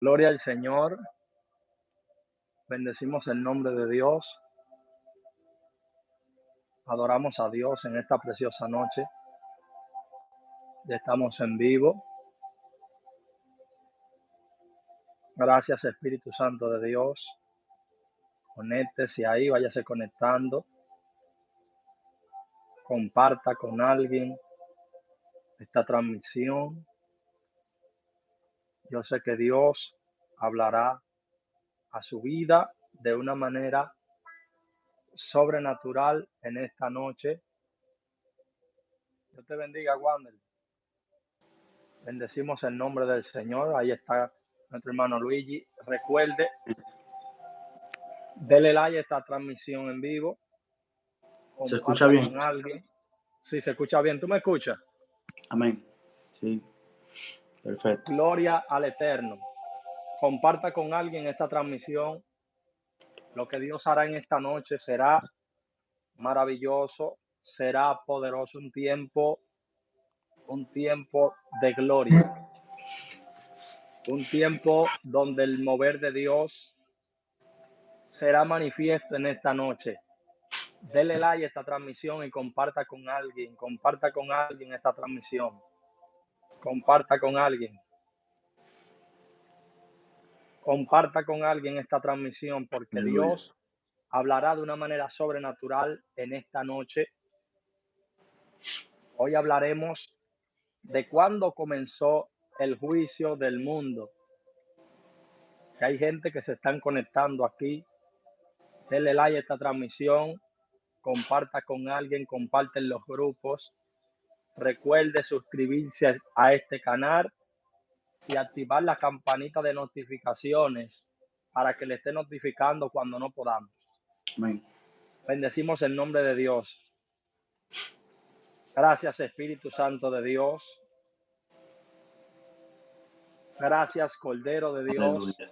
Gloria al Señor. Bendecimos el nombre de Dios. Adoramos a Dios en esta preciosa noche. Ya estamos en vivo. Gracias, Espíritu Santo de Dios. Conéctese ahí, váyase conectando. Comparta con alguien esta transmisión. Yo sé que Dios hablará a su vida de una manera sobrenatural en esta noche. Dios te bendiga, Wander. Bendecimos el nombre del Señor. Ahí está nuestro hermano Luigi. Recuerde, dele like a esta transmisión en vivo. ¿Se escucha Comparta bien? con alguien. Sí, se escucha bien. ¿Tú me escuchas? Amén. Sí, perfecto. Gloria al Eterno. Comparta con alguien esta transmisión. Lo que Dios hará en esta noche será maravilloso, será poderoso, un tiempo de gloria, un tiempo donde el mover de Dios será manifiesto en esta noche. Dele like a esta transmisión y comparta con alguien esta transmisión. Comparta con alguien esta transmisión, porque Aleluya. Dios hablará de una manera sobrenatural en esta noche. Hoy hablaremos de cuándo comenzó el juicio del mundo. Que hay gente que se están conectando aquí. Dele like a esta transmisión, comparta con alguien, comparte en los grupos. Recuerde suscribirse a este canal y activar la campanita de notificaciones para que le esté notificando cuando no podamos. Amén. Bendecimos el nombre de Dios. Gracias, Espíritu Santo de Dios. Gracias, Cordero de Dios. Aleluya.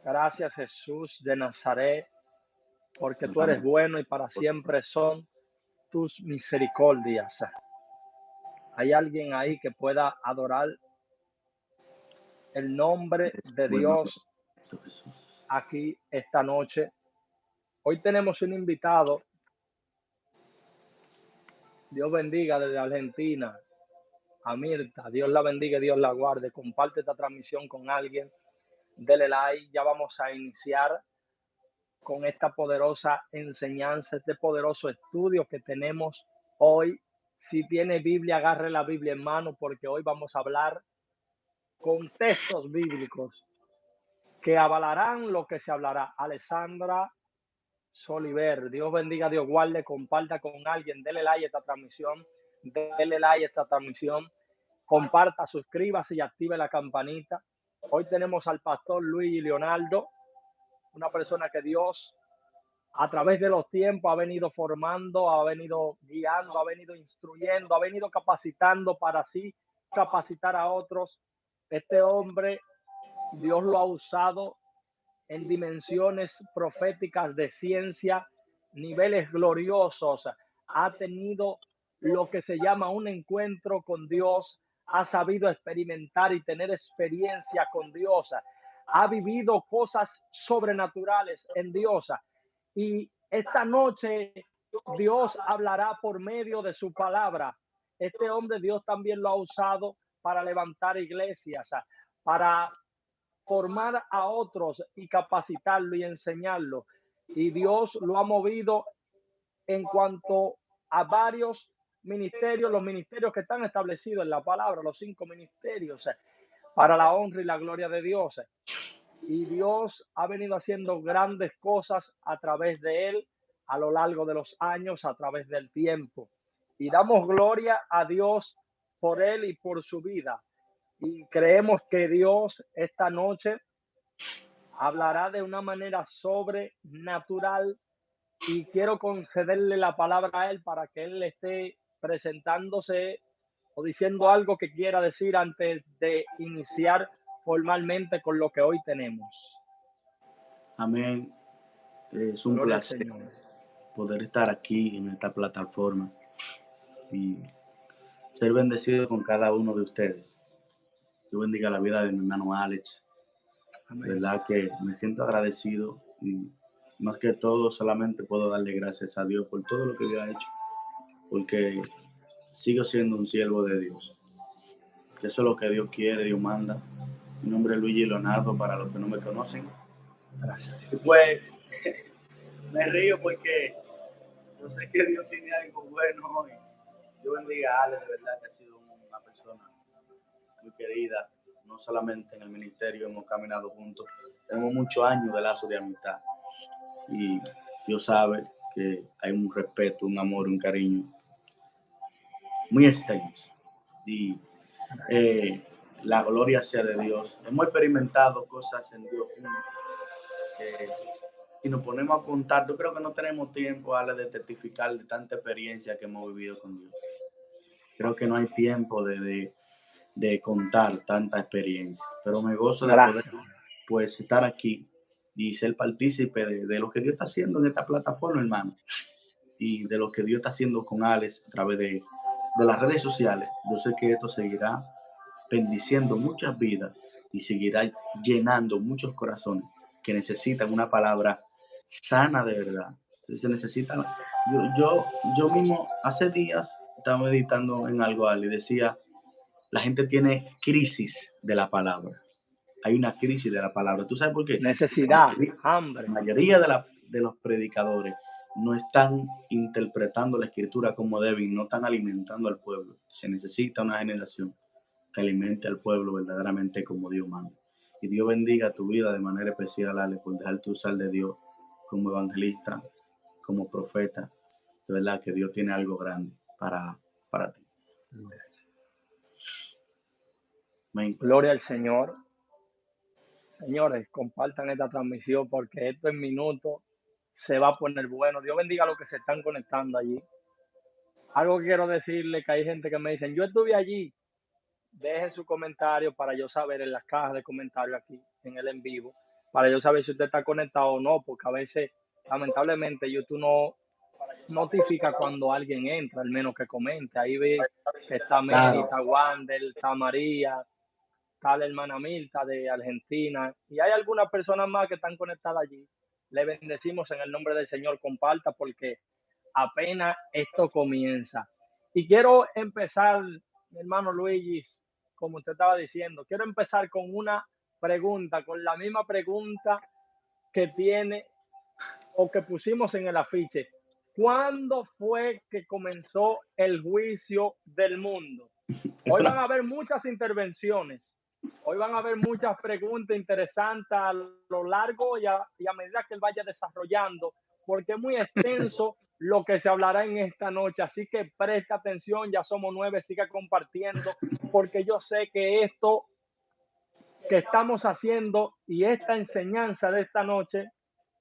Gracias, Jesús de Nazaret, porque tú eres Gracias. bueno y para siempre son tus misericordias. Hay alguien ahí que pueda adorar el nombre Es de bueno, Dios Jesús. aquí esta noche. Hoy tenemos un invitado. Dios bendiga desde Argentina a Mirta. Dios la bendiga, Dios la guarde. Comparte esta transmisión con alguien. Dele like. Ya vamos a iniciar con esta poderosa enseñanza, este poderoso estudio que tenemos hoy. Si tiene Biblia, agarre la Biblia en mano, porque hoy vamos a hablar con textos bíblicos que avalarán lo que se hablará. Alessandra Soliver, Dios bendiga, Dios guarde, comparta con alguien, dele like a esta transmisión, comparta, suscríbase y active la campanita. Hoy tenemos al pastor Luis Leonardo, una persona que Dios a través de los tiempos ha venido formando, ha venido guiando, ha venido instruyendo, ha venido capacitando para así capacitar a otros. Este hombre, Dios lo ha usado en dimensiones proféticas de ciencia, niveles gloriosos. Ha tenido lo que se llama un encuentro con Dios, ha sabido experimentar y tener experiencia con Dios, ha vivido cosas sobrenaturales en Dios. Y esta noche Dios hablará por medio de su palabra. Este hombre Dios también lo ha usado para levantar iglesias, para formar a otros y capacitarlo y enseñarlo. Y Dios lo ha movido en cuanto a varios ministerios, los ministerios que están establecidos en la palabra, los 5 ministerios, para la honra y la gloria de Dios. Y Dios ha venido haciendo grandes cosas a través de él, a lo largo de los años, a través del tiempo. Y damos gloria a Dios por él y por su vida. Y creemos que Dios esta noche hablará de una manera sobrenatural, y quiero concederle la palabra a él para que él le esté presentándose o diciendo algo que quiera decir antes de iniciar formalmente con lo que hoy tenemos. Amén. Es un Gloria al placer Señor. poder estar aquí en esta plataforma y ser bendecido con cada uno de ustedes. Yo bendiga la vida de mi hermano Alex, Amén. ¿Verdad? Que me siento agradecido y más que todo solamente puedo darle gracias a Dios por todo lo que Dios ha hecho, porque sigo siendo un siervo de Dios. Que eso es lo que Dios quiere, Dios manda. Mi nombre es Luigi Leonardo, para los que no me conocen. Gracias, Y Dios. pues me río porque yo sé que Dios tiene algo bueno hoy. Dios bendiga a Ale, de verdad que ha sido una persona muy querida, no solamente en el ministerio, hemos caminado juntos, tenemos muchos años de lazo de amistad y Dios sabe que hay un respeto, un amor, un cariño muy extenso y eh, la gloria sea de Dios. Hemos experimentado cosas en Dios juntos. Si nos ponemos a contar, yo creo que no tenemos tiempo, Ale, de testificar de tanta experiencia que hemos vivido con Dios. Creo que no hay tiempo de contar tanta experiencia, pero me gozo de poder Gracias. pues estar aquí y ser partícipe de lo que Dios está haciendo en esta plataforma, hermano, y de lo que Dios está haciendo con Alex a través de las redes sociales. Yo sé que esto seguirá bendiciendo muchas vidas y seguirá llenando muchos corazones que necesitan una palabra sana de verdad. Se necesita. Yo mismo hace días estaba meditando en algo, Ale, y decía, la gente tiene crisis de la palabra. Hay una crisis de la palabra. ¿Tú sabes por qué? Necesidad, La hambre. mayoría de los predicadores no están interpretando la escritura como deben, no están alimentando al pueblo. Se necesita una generación que alimente al pueblo verdaderamente como Dios manda. Y Dios bendiga tu vida de manera especial, Ale, por dejarte usar de Dios como evangelista, como profeta. De verdad que Dios tiene algo grande para ti. Amén. Gloria al Señor. Señores, compartan esta transmisión porque esto en minutos se va a poner bueno. Dios bendiga a los que se están conectando allí. Algo que quiero decirle, que hay gente que me dicen, yo estuve allí. Dejen su comentario para yo saber en las cajas de comentarios aquí en el en vivo, para yo saber si usted está conectado o no, porque a veces, lamentablemente, YouTube no notifica cuando alguien entra, al menos que comente. Ahí ve que está Mary, Claro. está Wander, está María, está la hermana Milta de Argentina, y hay algunas personas más que están conectadas allí. Le bendecimos en el nombre del Señor, comparta porque apenas esto comienza. Y quiero empezar, mi hermano Luigi, como usted estaba diciendo, quiero empezar con una pregunta, con la misma pregunta que tiene o que pusimos en el afiche. ¿Cuándo fue que comenzó el juicio del mundo? Es Hoy van una, a haber muchas intervenciones, hoy van a haber muchas preguntas interesantes a lo largo y a medida que él vaya desarrollando, porque es muy extenso lo que se hablará en esta noche. Así que presta atención, ya somos 9, siga compartiendo, porque yo sé que esto que estamos haciendo y esta enseñanza de esta noche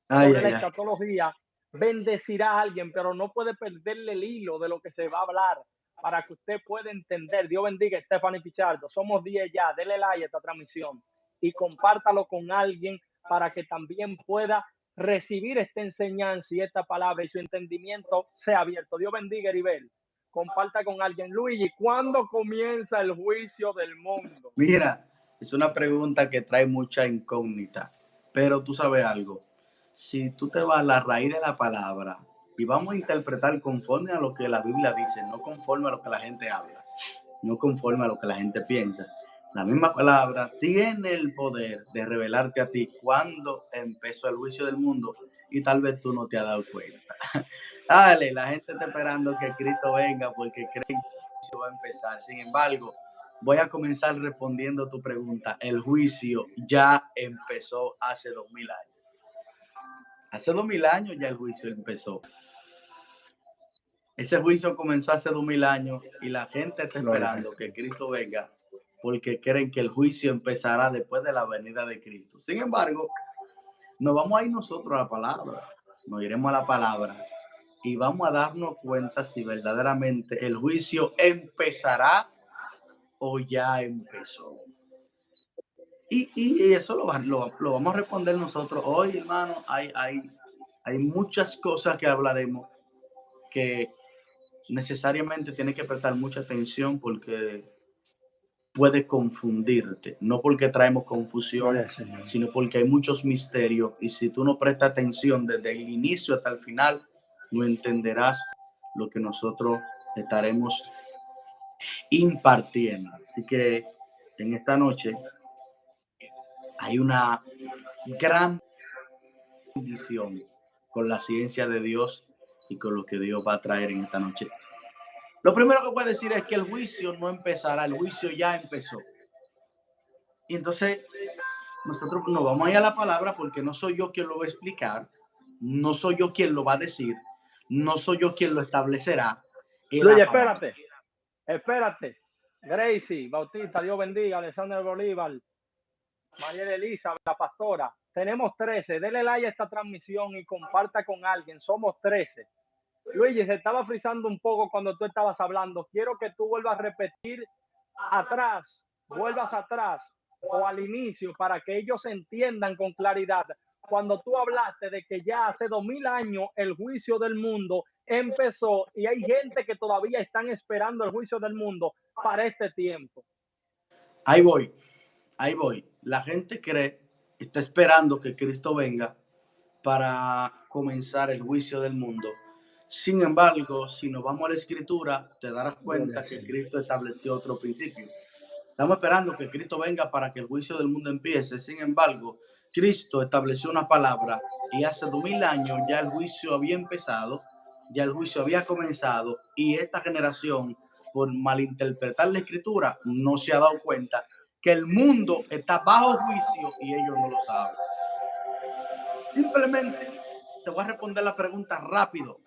ay, sobre la ay, ay. escatología bendecirá a alguien, pero no puede perderle el hilo de lo que se va a hablar para que usted pueda entender. Dios bendiga a Stephanie Pichardo. Somos 10 ya. Dele like a esta transmisión y compártalo con alguien para que también pueda recibir esta enseñanza y esta palabra y su entendimiento sea abierto. Dios bendiga, Heribel. Comparta con alguien. Luigi, ¿cuándo comienza el juicio del mundo? Mira, es una pregunta que trae mucha incógnita, pero tú sabes algo. Si tú te vas a la raíz de la palabra y vamos a interpretar conforme a lo que la Biblia dice, no conforme a lo que la gente habla, no conforme a lo que la gente piensa. La misma palabra tiene el poder de revelarte a ti cuándo empezó el juicio del mundo y tal vez tú no te has dado cuenta. Dale, la gente está esperando que Cristo venga porque creen que el juicio va a empezar. Sin embargo, voy a comenzar respondiendo tu pregunta. El juicio ya empezó hace 2000 años. Hace 2000 años ya el juicio empezó. Ese juicio comenzó hace 2000 años y la gente está Gloria a esperando que Jesús. Cristo venga porque creen que el juicio empezará después de la venida de Cristo. Sin embargo, nos vamos a ir nosotros a la palabra, nos iremos a la palabra y vamos a darnos cuenta si verdaderamente el juicio empezará o ya empezó. Y eso lo vamos a responder nosotros. Hoy, hermano, hay muchas cosas que hablaremos que necesariamente tiene que prestar mucha atención porque puede confundirte, no porque traemos Gloria confusión, al Señor. sino porque hay muchos misterios y si tú no prestas atención desde el inicio hasta el final, no entenderás lo que nosotros estaremos impartiendo. Así que en esta noche hay una gran bendición con la ciencia de Dios y con lo que Dios va a traer en esta noche. Lo primero que puedo decir es que el juicio no empezará, el juicio ya empezó. Y entonces nosotros nos vamos a ir a la palabra porque no soy yo quien lo va a explicar, no soy yo quien lo va a decir, no soy yo quien lo establecerá, es Luis, la palabra. espérate. Gracie, Bautista, Dios bendiga, Alexander Bolívar, María Elisa, la pastora. Tenemos 13. Dele like a esta transmisión y comparta con alguien. Somos 13. Luigi, se estaba frizando un poco cuando tú estabas hablando. Quiero que tú vuelvas a repetir vuelvas atrás o al inicio para que ellos entiendan con claridad. Cuando tú hablaste de que ya hace 2000 años el juicio del mundo empezó y hay gente que todavía están esperando el juicio del mundo para este tiempo. Ahí voy, ahí voy. La gente cree, está esperando que Cristo venga para comenzar el juicio del mundo. Sin embargo, si nos vamos a la escritura, te darás Gloria cuenta al que Señor. Cristo estableció otro principio. Estamos esperando que Cristo venga para que el juicio del mundo empiece. Sin embargo, Cristo estableció una palabra y hace 2000 años ya el juicio había empezado, ya el juicio había comenzado y esta generación, por malinterpretar la escritura, no se ha dado cuenta que el mundo está bajo juicio y ellos no lo saben. Simplemente te voy a responder la pregunta rápido.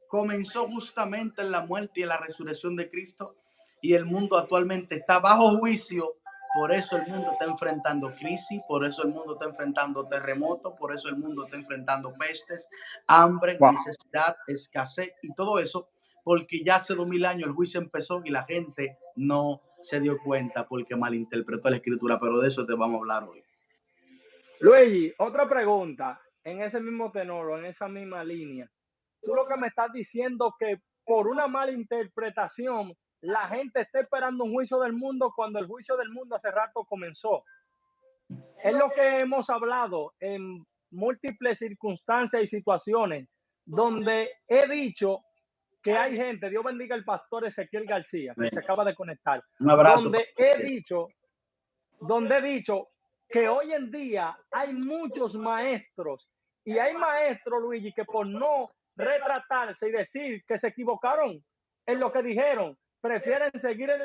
Comenzó justamente en la muerte y en la resurrección de Cristo y el mundo actualmente está bajo juicio. Por eso el mundo está enfrentando crisis, por eso el mundo está enfrentando terremotos, por eso el mundo está enfrentando pestes, hambre, Wow. necesidad, escasez y todo eso, porque ya hace 2000 años el juicio empezó y la gente no se dio cuenta porque malinterpretó la escritura, pero de eso te vamos a hablar hoy. Luigi, otra pregunta en ese mismo tenor o en esa misma línea. Tú lo que me estás diciendo que por una mala interpretación la gente está esperando un juicio del mundo cuando el juicio del mundo hace rato comenzó. Es lo que hemos hablado en múltiples circunstancias y situaciones donde he dicho que hay gente, Dios bendiga al pastor Ezequiel García, que se acaba de conectar, Un abrazo para donde he usted. dicho, donde he dicho que hoy en día hay muchos maestros y hay maestros, Luigi, que por no retratarse y decir que se equivocaron en lo que dijeron, prefieren seguir en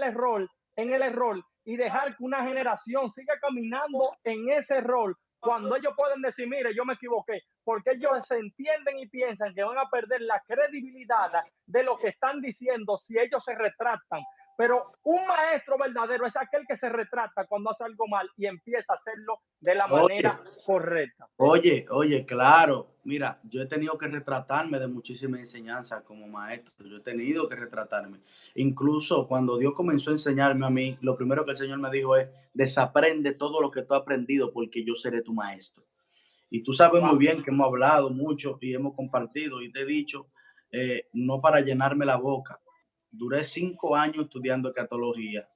el error y dejar que una generación siga caminando en ese error cuando ellos pueden decir, mire, yo me equivoqué, porque ellos se entienden y piensan que van a perder la credibilidad de lo que están diciendo si ellos se retractan. Pero un maestro verdadero es aquel que se retrata cuando hace algo mal y empieza a hacerlo de la Oye, manera correcta. oye, claro, mira, yo he tenido que retratarme de muchísima enseñanza como maestro, yo he tenido que retratarme. Incluso cuando Dios comenzó a enseñarme a mí, lo primero que el Señor me dijo es, desaprende todo lo que tú has aprendido porque yo seré tu maestro. Y tú sabes muy Wow. bien que hemos hablado mucho y hemos compartido y te he dicho, no para llenarme la boca. Duré 5 años estudiando catología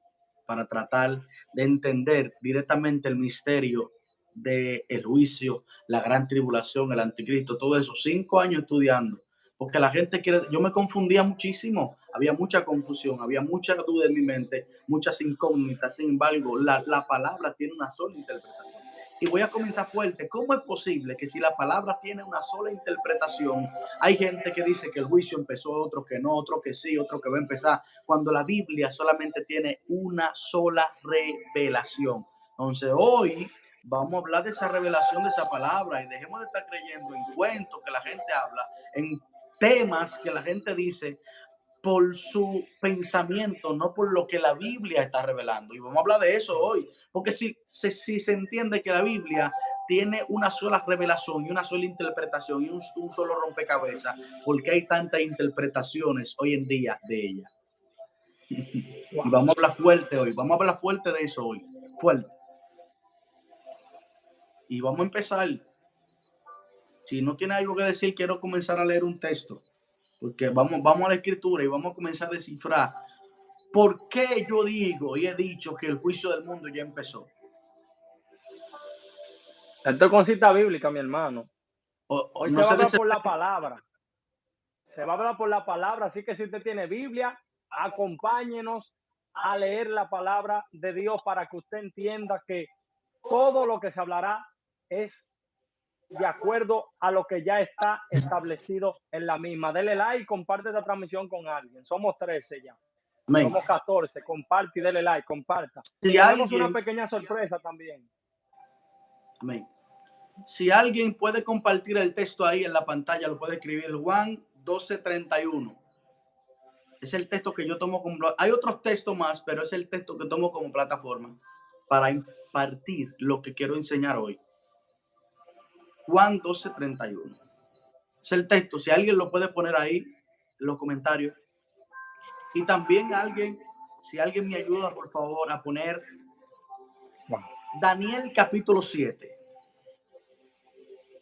para tratar de entender directamente el misterio del juicio, la gran tribulación, el anticristo, todo eso. 5 años estudiando, porque la gente quiere, yo me confundía muchísimo, había mucha confusión, había mucha duda en mi mente, muchas incógnitas. Sin embargo, la palabra tiene una sola interpretación. Y voy a comenzar fuerte. ¿Cómo es posible que si la palabra tiene una sola interpretación, hay gente que dice que el juicio empezó, otro que no, otro que sí, otro que va a empezar, cuando la Biblia solamente tiene una sola revelación? Entonces, hoy vamos a hablar de esa revelación de esa palabra y dejemos de estar creyendo en cuentos que la gente habla, en temas que la gente dice por su pensamiento, no por lo que la Biblia está revelando. Y vamos a hablar de eso hoy, porque si se entiende que la Biblia tiene una sola revelación y una sola interpretación y un solo rompecabezas, ¿por qué hay tantas interpretaciones hoy en día de ella? Y Wow. vamos a hablar fuerte hoy, vamos a hablar fuerte de eso hoy, fuerte. Y vamos a empezar. Si no tiene algo que decir, quiero comenzar a leer un texto, porque vamos a la escritura y vamos a comenzar a descifrar ¿Por qué yo digo y he dicho que el juicio del mundo ya empezó? Esto es con cita bíblica, mi hermano. Hoy No se va a se hablar por la desespere. palabra. Se va a hablar por la palabra. Así que si usted tiene Biblia, acompáñenos a leer la palabra de Dios para que usted entienda que todo lo que se hablará es de acuerdo a lo que ya está establecido en la misma. Dele like y comparte esta transmisión con alguien. Somos 13 ya. Amén. Somos 14. Comparte y dele like, comparta. Si Tenemos una alguien, pequeña sorpresa también. amén. Si alguien puede compartir el texto ahí en la pantalla, lo puede escribir Juan 12:31. Es el texto que yo tomo como... Hay otros textos más, pero es el texto que tomo como plataforma para impartir lo que quiero enseñar hoy. Juan 12:31. Es el texto. Si alguien lo puede poner ahí en los comentarios. Y también alguien, si alguien me ayuda, por favor, a poner Daniel capítulo 7,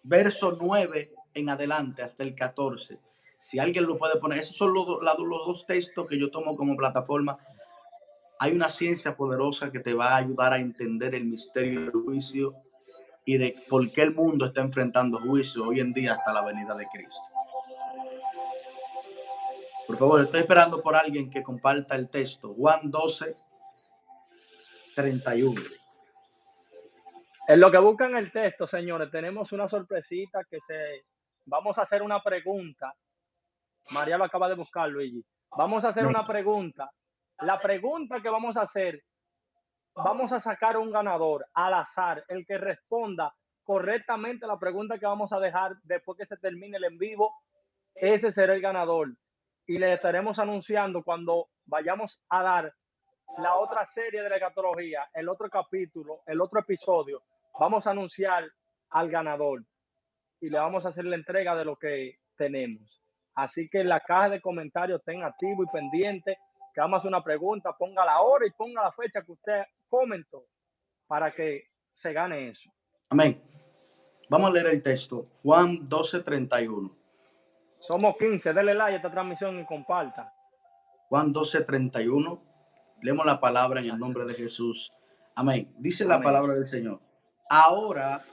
verso 9 en adelante hasta el 14. Si alguien lo puede poner, esos son los dos textos que yo tomo como plataforma. Hay una ciencia poderosa que te va a ayudar a entender el misterio del juicio y de por qué el mundo está enfrentando juicio hoy en día hasta la venida de Cristo. Por favor, estoy esperando por alguien que comparta el texto. Juan 12:31. En lo que buscan el texto, señores, tenemos una sorpresita vamos a hacer una pregunta. María lo acaba de buscar, Luigi. Vamos a hacer una pregunta. La pregunta que vamos a hacer, vamos a sacar un ganador al azar, el que responda correctamente la pregunta que vamos a dejar después que se termine el en vivo, ese será el ganador. Y le estaremos anunciando cuando vayamos a dar la otra serie de la escatología, el otro capítulo, el otro episodio, vamos a anunciar al ganador y le vamos a hacer la entrega de lo que tenemos. Así que en la caja de comentarios estén activos y pendientes, que vamos a hacer una pregunta, ponga la hora y ponga la fecha que usted comentó para que se gane eso. Amén. Vamos a leer el texto. Juan 12:31. Somos 15, dele like a esta transmisión y comparta. Juan 12:31. Leemos la palabra en el nombre de Jesús. Amén. Dice la Amén. palabra del Señor. Ahora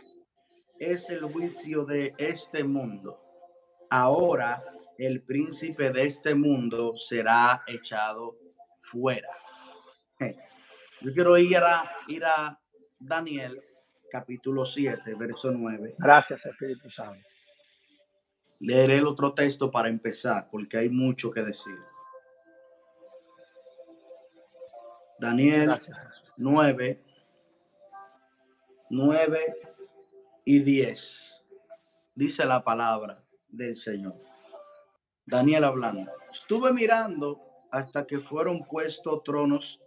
es el juicio de este mundo. Ahora el príncipe de este mundo será echado fuera. Yo quiero ir a Daniel capítulo 7, verso 9. Gracias, Espíritu Santo. Leeré el otro texto para empezar, porque hay mucho que decir. Daniel Gracias. 9 y 10. Dice la palabra del Señor. Daniel hablando. Estuve mirando hasta que fueron puestos tronos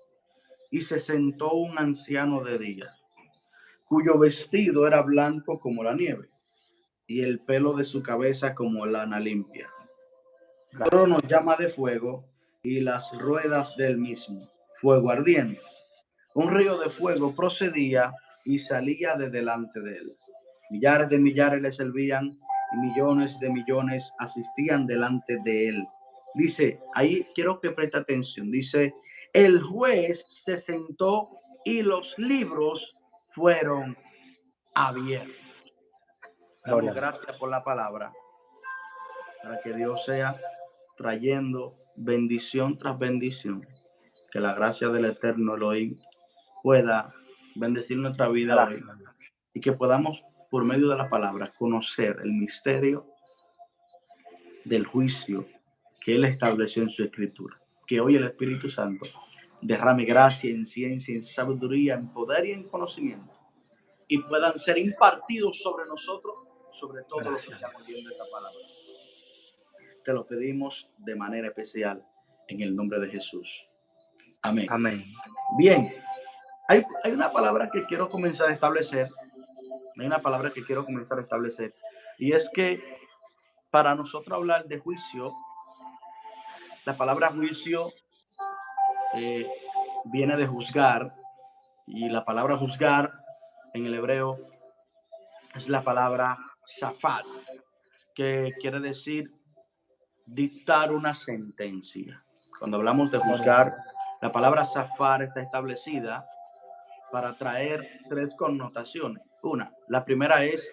y se sentó un anciano de días, cuyo vestido era blanco como la nieve y el pelo de su cabeza como lana limpia. El trono llama de fuego y las ruedas del mismo, fuego ardiente. Un río de fuego procedía y salía de delante de él. Millares de millares le servían y millones de millones asistían delante de él. Dice, ahí quiero que preste atención, dice, el juez se sentó y los libros fueron abiertos. Damos gracias por la palabra, para que Dios sea trayendo bendición tras bendición. Que la gracia del Eterno Elohim pueda bendecir nuestra vida Gracias. hoy y que podamos, por medio de la palabra, conocer el misterio del juicio que Él estableció en su escritura. Que hoy el Espíritu Santo derrame gracia en ciencia, en sabiduría, en poder y en conocimiento, y puedan ser impartidos sobre nosotros, sobre todo los que estamos viendo esta palabra. Te lo pedimos de manera especial en el nombre de Jesús. Amén. Amén. Bien, hay una palabra que quiero comenzar a establecer. Hay una palabra que quiero comenzar a establecer. Y es que para nosotros hablar de juicio, la palabra juicio viene de juzgar. Y la palabra juzgar en el hebreo es la palabra shafat, que quiere decir dictar una sentencia. Cuando hablamos de juzgar, La palabra zafar está establecida para traer tres connotaciones. La primera es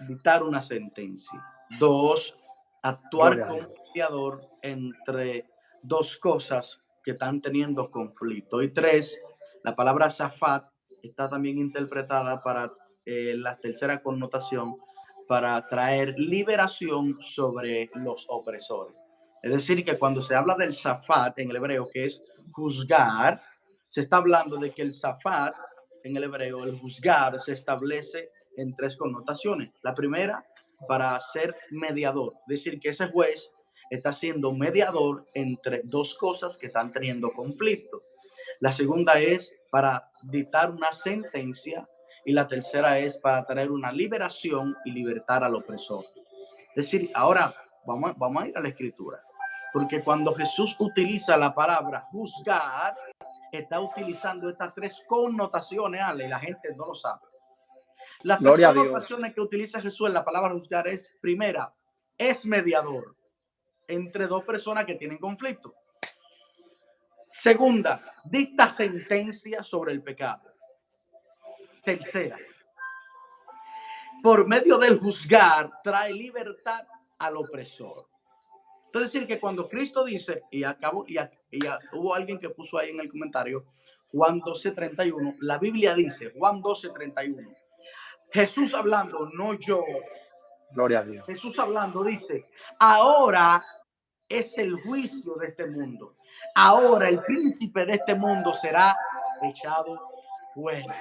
dictar una sentencia. Dos, actuar Gloria a como Dios. mediador entre dos cosas que están teniendo conflicto. Y tres, la palabra zafat está también interpretada para la tercera connotación, para traer liberación sobre los opresores. Es decir, que cuando se habla del zafat en el hebreo, que es juzgar, se está hablando de que el zafat en el hebreo, el juzgar, se establece en tres connotaciones. La primera, para ser mediador, es decir, que ese juez está siendo mediador entre dos cosas que están teniendo conflicto. La segunda es para dictar una sentencia y la tercera es para traer una liberación y libertar al opresor. Es decir, ahora vamos a ir a la escritura, porque cuando Jesús utiliza la palabra juzgar, está utilizando estas tres connotaciones, Ale, y la gente no lo sabe. Las tres Gloria a Dios. connotaciones que utiliza Jesús en la palabra juzgar es, primera, es mediador entre dos personas que tienen conflicto. Segunda, dicta sentencia sobre el pecado. Tercera, por medio del juzgar, trae libertad al opresor. Es decir, que cuando Cristo dice, hubo alguien que puso ahí en el comentario, Juan 12:31, la Biblia dice, Juan 12:31, Jesús hablando, no yo, Gloria a Dios. Jesús hablando dice, ahora es el juicio de este mundo. Ahora el príncipe de este mundo será echado fuera.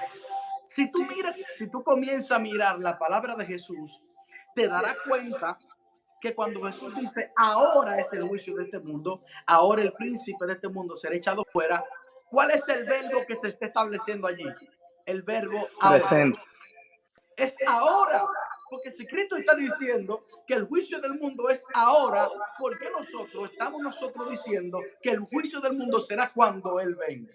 Si tú comienzas a mirar la palabra de Jesús, te darás cuenta que cuando Jesús dice, ahora es el juicio de este mundo, ahora el príncipe de este mundo será echado fuera, ¿cuál es el verbo que se está estableciendo allí? El verbo ahora. Presente. Es ahora. Porque si Cristo está diciendo que el juicio del mundo es ahora, ¿por qué estamos nosotros diciendo que el juicio del mundo será cuando Él venga?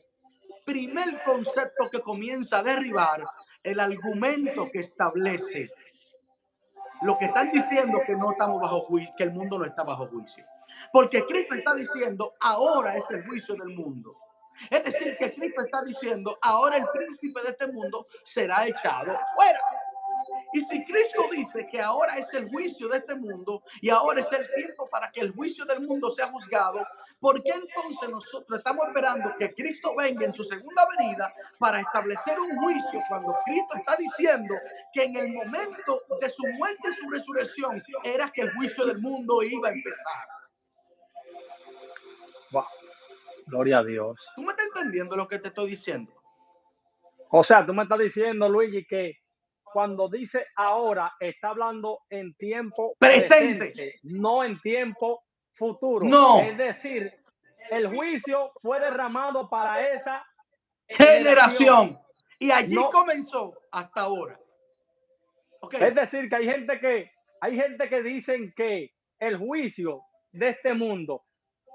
Primer concepto que comienza a derribar el argumento que establece lo que están diciendo que no estamos bajo juicio, que el mundo no está bajo juicio. Porque Cristo está diciendo, ahora es el juicio del mundo. Es decir, que Cristo está diciendo, ahora el príncipe de este mundo será echado fuera. Y si Cristo dice que ahora es el juicio de este mundo y ahora es el tiempo para que el juicio del mundo sea juzgado, ¿por qué entonces nosotros estamos esperando que Cristo venga en su segunda venida para establecer un juicio cuando Cristo está diciendo que en el momento de su muerte y su resurrección era que el juicio del mundo iba a empezar? Wow. Gloria a Dios. ¿Tú me estás entendiendo lo que te estoy diciendo? O sea, tú me estás diciendo, Luigi, que cuando dice ahora está hablando en tiempo Presente. presente, no en tiempo futuro. No. Es decir, el juicio fue derramado para esa Generación. Y allí no comenzó hasta ahora. Okay. Es decir, que hay gente que dicen que el juicio de este mundo,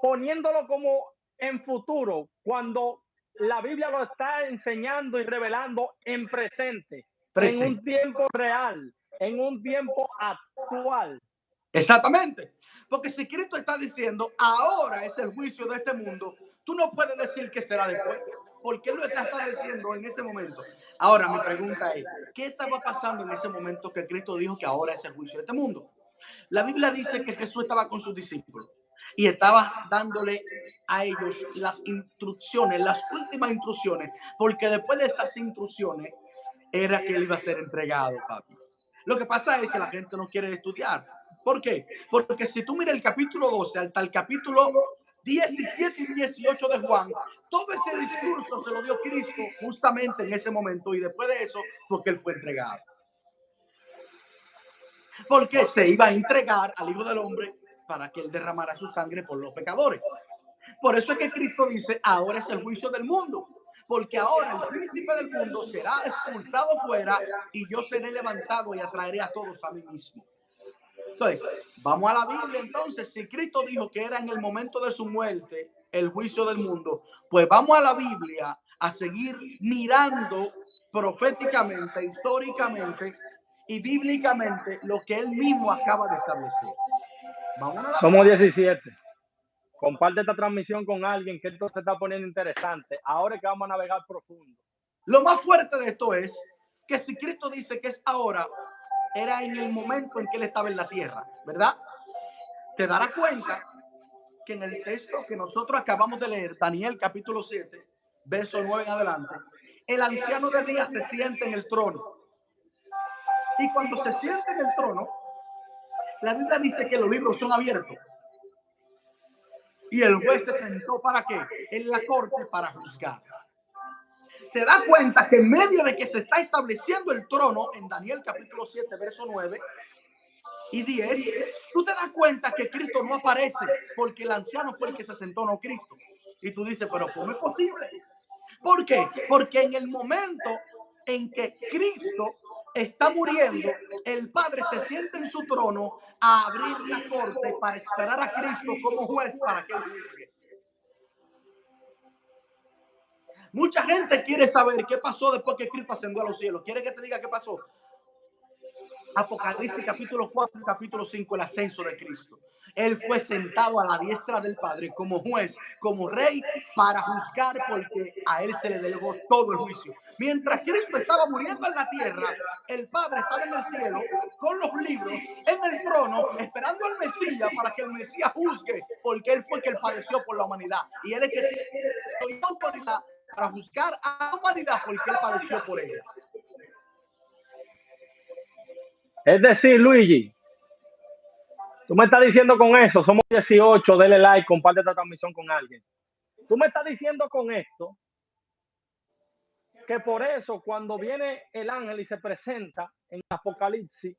poniéndolo como en futuro, cuando la Biblia lo está enseñando y revelando en presente. En un tiempo real, en un tiempo actual. Exactamente. Porque si Cristo está diciendo ahora es el juicio de este mundo, tú no puedes decir que será después, porque Él lo está estableciendo en ese momento. Ahora, mi pregunta es, ¿qué estaba pasando en ese momento que Cristo dijo que ahora es el juicio de este mundo? La Biblia dice que Jesús estaba con sus discípulos y estaba dándole a ellos las instrucciones, las últimas instrucciones, porque después de esas instrucciones era que Él iba a ser entregado, papi. Lo que pasa es que la gente no quiere estudiar. ¿Por qué? Porque si tú miras el capítulo 12 hasta el capítulo 17 y 18 de Juan, todo ese discurso se lo dio Cristo justamente en ese momento y después de eso fue que Él fue entregado. Porque se iba a entregar al Hijo del Hombre para que Él derramara su sangre por los pecadores. Por eso es que Cristo dice, ahora es el juicio del mundo. Porque ahora el príncipe del mundo será expulsado fuera y yo seré levantado y atraeré a todos a mí mismo. Entonces, vamos a la Biblia entonces. Si Cristo dijo que era en el momento de su muerte el juicio del mundo, pues vamos a la Biblia a seguir mirando proféticamente, históricamente y bíblicamente lo que Él mismo acaba de establecer. Somos 17. Comparte esta transmisión con alguien, que esto se está poniendo interesante. Ahora es que vamos a navegar profundo. Lo más fuerte de esto es que si Cristo dice que es ahora, era en el momento en que él estaba en la tierra, ¿verdad? Te darás cuenta que en el texto que nosotros acabamos de leer, Daniel capítulo 7, verso 9 en adelante, el anciano de días se siente en el trono. Y cuando se siente en el trono, la Biblia dice que los libros son abiertos. Y el juez se sentó ¿para qué? En la corte para juzgar. Te das cuenta que en medio de que se está estableciendo el trono, en Daniel capítulo 7, verso 9 y 10, tú te das cuenta que Cristo no aparece porque el anciano fue el que se sentó, no Cristo. Y tú dices, pero ¿cómo es posible? ¿Por qué? Porque en el momento en que Cristo está muriendo, el Padre se sienta en su trono a abrir la corte para esperar a Cristo como juez para que él juzgue. Mucha gente quiere saber qué pasó después que Cristo ascendió a los cielos. ¿Quiere que te diga qué pasó? Apocalipsis capítulo 4 y capítulo 5, el ascenso de Cristo. Él fue sentado a la diestra del Padre como juez, como rey, para juzgar, porque a él se le delegó todo el juicio. Mientras Cristo estaba muriendo en la tierra, el Padre estaba en el cielo con los libros en el trono, esperando al Mesías para que el Mesías juzgue, porque él fue el que padeció por la humanidad. Y él es que tiene autoridad para juzgar a la humanidad porque él padeció por ella. Es decir, Luigi, tú me estás diciendo con eso, somos 18, dele like, comparte esta transmisión con alguien. Tú me estás diciendo con esto que por eso cuando viene el ángel y se presenta en Apocalipsis,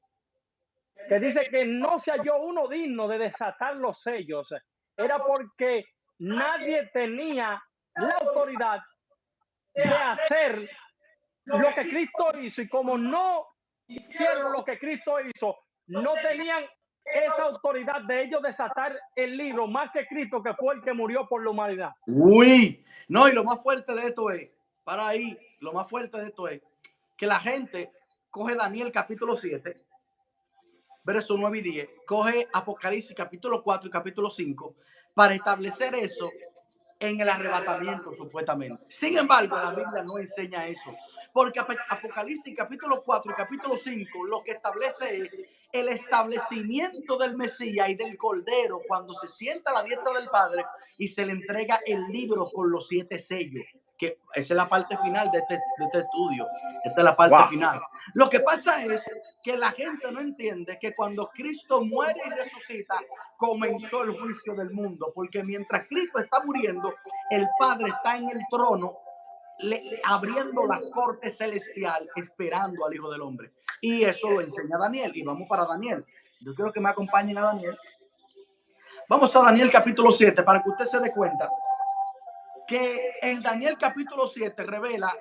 que dice que no se halló uno digno de desatar los sellos, era porque nadie tenía la autoridad de hacer lo que Cristo hizo, y como no hicieron lo que Cristo hizo, no tenían esa autoridad de ellos desatar el libro más que Cristo, que fue el que murió por la humanidad. Uy, no, y lo más fuerte de esto es, para ahí, lo más fuerte de esto es que la gente coge Daniel capítulo 7, versos 9 y 10, coge Apocalipsis capítulo 4 y capítulo 5 para establecer eso en el arrebatamiento, supuestamente. Sin embargo, la Biblia no enseña eso, porque Apocalipsis capítulo 4 y capítulo 5 lo que establece es el establecimiento del Mesías y del Cordero cuando se sienta a la diestra del Padre y se le entrega el libro con los 7 sellos, que esa es la parte final de este estudio. Esta es la parte final. Lo que pasa es que la gente no entiende que cuando Cristo muere y resucita, comenzó el juicio del mundo, porque mientras Cristo está muriendo, el Padre está en el trono, abriendo la corte celestial, esperando al Hijo del Hombre. Y eso lo enseña Daniel. Y vamos para Daniel. Yo quiero que me acompañen a Daniel. Vamos a Daniel capítulo 7 para que usted se dé cuenta que en Daniel capítulo 7 revela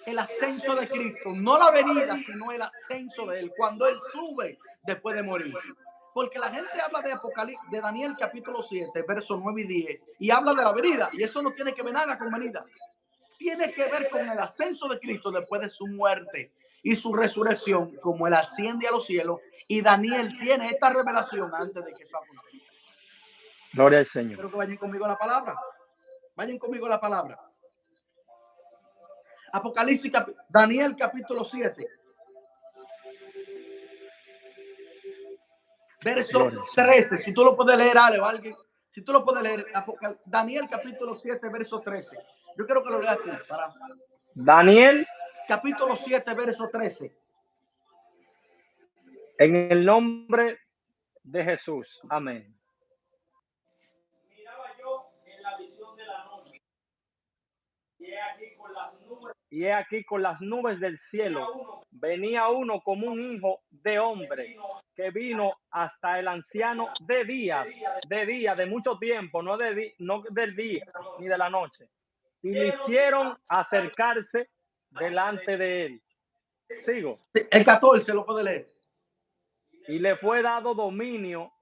el ascenso de Cristo, no la venida, sino el ascenso de él, cuando él sube después de morir. Porque la gente habla de Apocalipsis, de Daniel capítulo 7, versos 9 y 10, y habla de la venida, y eso no tiene que ver nada con venida. Tiene que ver con el ascenso de Cristo después de su muerte y su resurrección, como él asciende a los cielos, y Daniel tiene esta revelación antes de que eso acontezca. Gloria al Señor. Quiero que vayan conmigo a la palabra. Vayan conmigo a la palabra. Apocalipsis, Daniel capítulo 7. Verso 13. Si tú lo puedes leer, Ale, o alguien. Si tú lo puedes leer, Daniel capítulo 7, verso 13. Yo quiero que lo leas tú. Para Daniel capítulo 7, verso 13. En el nombre de Jesús. Amén. Miraba yo en la visión de la noche, y he aquí con las nubes del cielo venía uno como un hijo de hombre, que vino hasta el anciano de días, de mucho tiempo, no del día ni de la noche, y le hicieron acercarse delante de él. Sigo. El 14 lo puede leer. Y le fue dado dominio,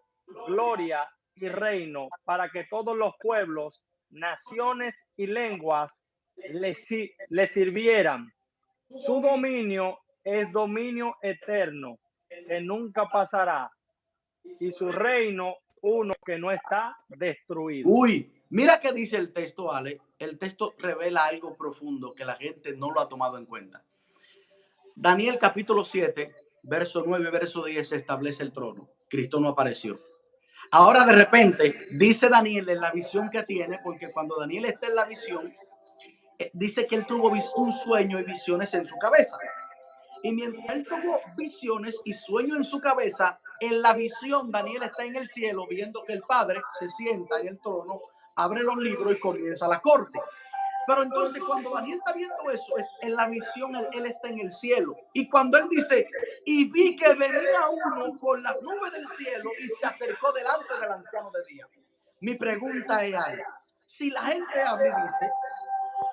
gloria y reino para que todos los pueblos, naciones y lenguas le sirvieran. Su dominio es dominio eterno, que nunca pasará, y su reino uno que no está destruido. Uy, mira qué dice el texto, Ale. El texto revela algo profundo que la gente no lo ha tomado en cuenta. Daniel capítulo 7, verso 9, verso 10 establece el trono. Cristo no apareció. Ahora de repente dice Daniel en la visión que tiene, porque cuando Daniel está en la visión, dice que él tuvo un sueño y visiones en su cabeza. Y mientras él tuvo visiones y sueños en su cabeza, en la visión Daniel está en el cielo viendo que el Padre se sienta en el trono, abre los libros y comienza la corte. Pero entonces cuando Daniel está viendo eso, en la visión él está en el cielo. Y cuando él dice, y vi que venía uno con las nubes del cielo y se acercó delante del anciano de día. Mi pregunta es algo. Si la gente habla y dice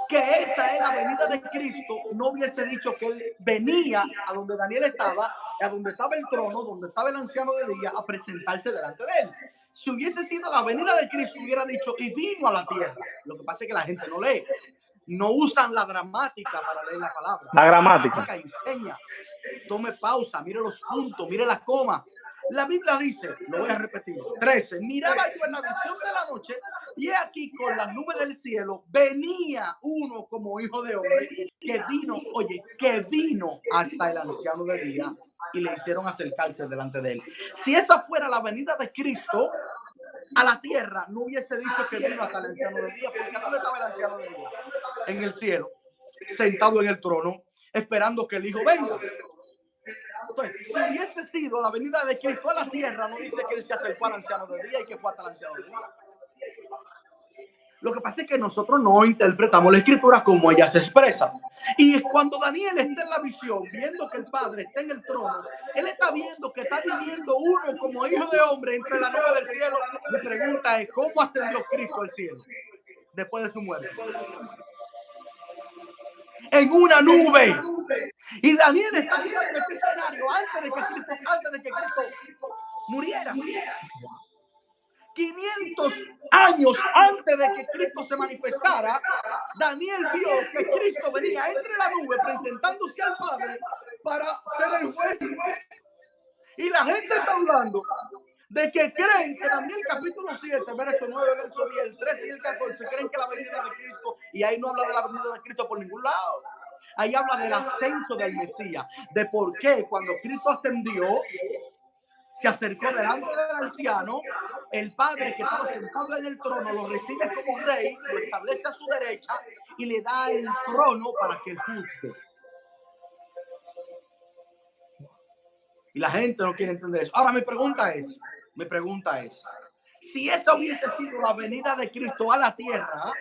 que esa es la venida de Cristo, no hubiese dicho que él venía a donde Daniel estaba, a donde estaba el trono, donde estaba el anciano de día, a presentarse delante de él. Si hubiese sido la venida de Cristo, hubiera dicho, y vino a la tierra. Lo que pasa es que la gente no lee. No usan la gramática para leer la palabra. La gramática enseña. Tome pausa, mire los puntos, mire la coma. La Biblia dice, lo voy a repetir, 13, miraba yo en la visión de la noche y aquí con las nubes del cielo venía uno como hijo de hombre que vino, oye, que vino hasta el anciano de día y le hicieron acercarse delante de él. Si esa fuera la venida de Cristo a la tierra, no hubiese dicho que vino hasta el anciano de día, porque ¿dónde estaba el anciano de día? En el cielo, sentado en el trono, esperando que el hijo venga. Entonces, si hubiese sido la venida de Cristo a la tierra, no dice que él se acercó al anciano de día y que fue hasta el anciano de día. Lo que pasa es que nosotros no interpretamos la escritura como ella se expresa. Y cuando Daniel está en la visión, viendo que el Padre está en el trono, él está viendo que está viniendo uno como hijo de hombre entre la nube del cielo. Mi pregunta es, ¿cómo ascendió Cristo al cielo después de su muerte? En una nube. Y Daniel está mirando este escenario antes de que Cristo muriera. 500 años antes de que Cristo se manifestara, Daniel vio que Cristo venía entre la nube presentándose al Padre para ser el juez. Y la gente está hablando de que creen que Daniel capítulo 7, verso 9, verso 10, el 13 y el 14, creen que la venida de Cristo, y ahí no habla de la venida de Cristo por ningún lado. Ahí habla del ascenso del Mesías, de por qué cuando Cristo ascendió, se acercó delante del anciano, el Padre que estaba sentado en el trono lo recibe como rey, lo establece a su derecha y le da el trono para que él juzgue. Y la gente no quiere entender eso. Ahora mi pregunta es, si esa hubiese sido la venida de Cristo a la tierra,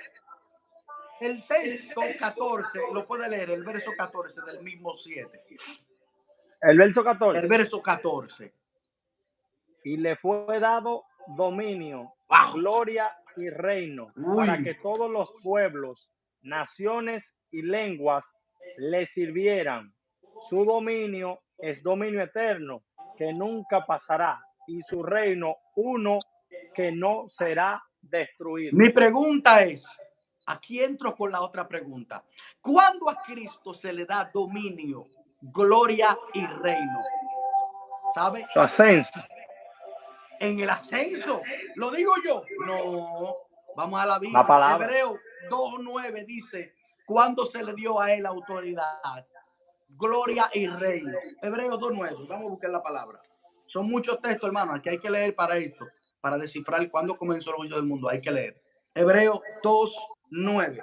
el texto 14, lo puede leer, el verso 14 del mismo 7. El verso 14. El verso 14. Y le fue dado dominio, gloria y reino, para que todos los pueblos, naciones y lenguas le sirvieran. Su dominio es dominio eterno, que nunca pasará, y su reino uno que no será destruido. Mi pregunta es, aquí entro con la otra pregunta. ¿Cuándo a Cristo se le da dominio, gloria y reino? ¿Sabe? Su ascenso. En el ascenso, lo digo yo. No, vamos a la Biblia. Hebreo 2:9 dice, ¿cuándo se le dio a él autoridad, gloria y reino? Hebreo 2:9, vamos a buscar la palabra. Son muchos textos, hermano, que hay que leer para esto, para descifrar cuándo comenzó el juicio del mundo. Hay que leer. Hebreo 2:9.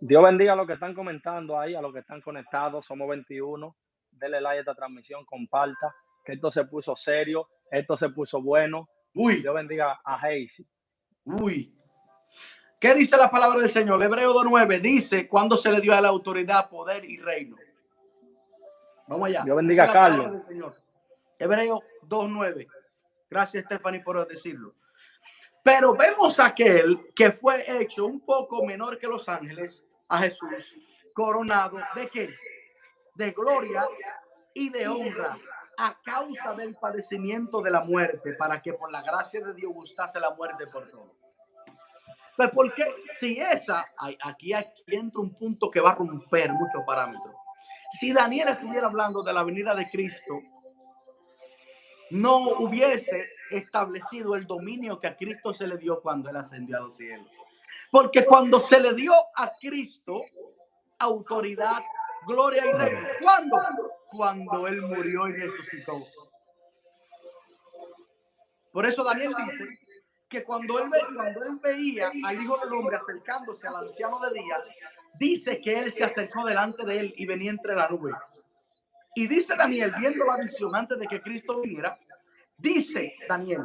Dios bendiga a los que están comentando ahí, a los que están conectados. Somos 21. Dele like a esta transmisión, comparta, que esto se puso serio, esto se puso bueno. Uy. Dios bendiga a Hazy. Uy. ¿Qué dice la palabra del Señor? Hebreo 2:9 dice cuándo se le dio a la autoridad, poder y reino. Vamos allá. Dios bendiga a Carlos. Del Señor. Hebreo 2:9. Gracias, Stephanie, por decirlo. Pero vemos a aquel que fue hecho un poco menor que los ángeles, a Jesús, coronado ¿de qué? De gloria y de honra, a causa del padecimiento de la muerte, para que por la gracia de Dios gustase la muerte por todos. Pues porque si esa, aquí entra un punto que va a romper muchos parámetros. Si Daniel estuviera hablando de la venida de Cristo no hubiese establecido el dominio que a Cristo se le dio cuando él ascendió a los cielos. Porque cuando se le dio a Cristo autoridad, gloria y reino, ¿cuándo? Cuando él murió y resucitó. Por eso Daniel dice que cuando él veía al Hijo del Hombre acercándose al anciano de día, dice que él se acercó delante de él y venía entre la nube. Y dice Daniel, viendo la visión antes de que Cristo viniera, dice Daniel,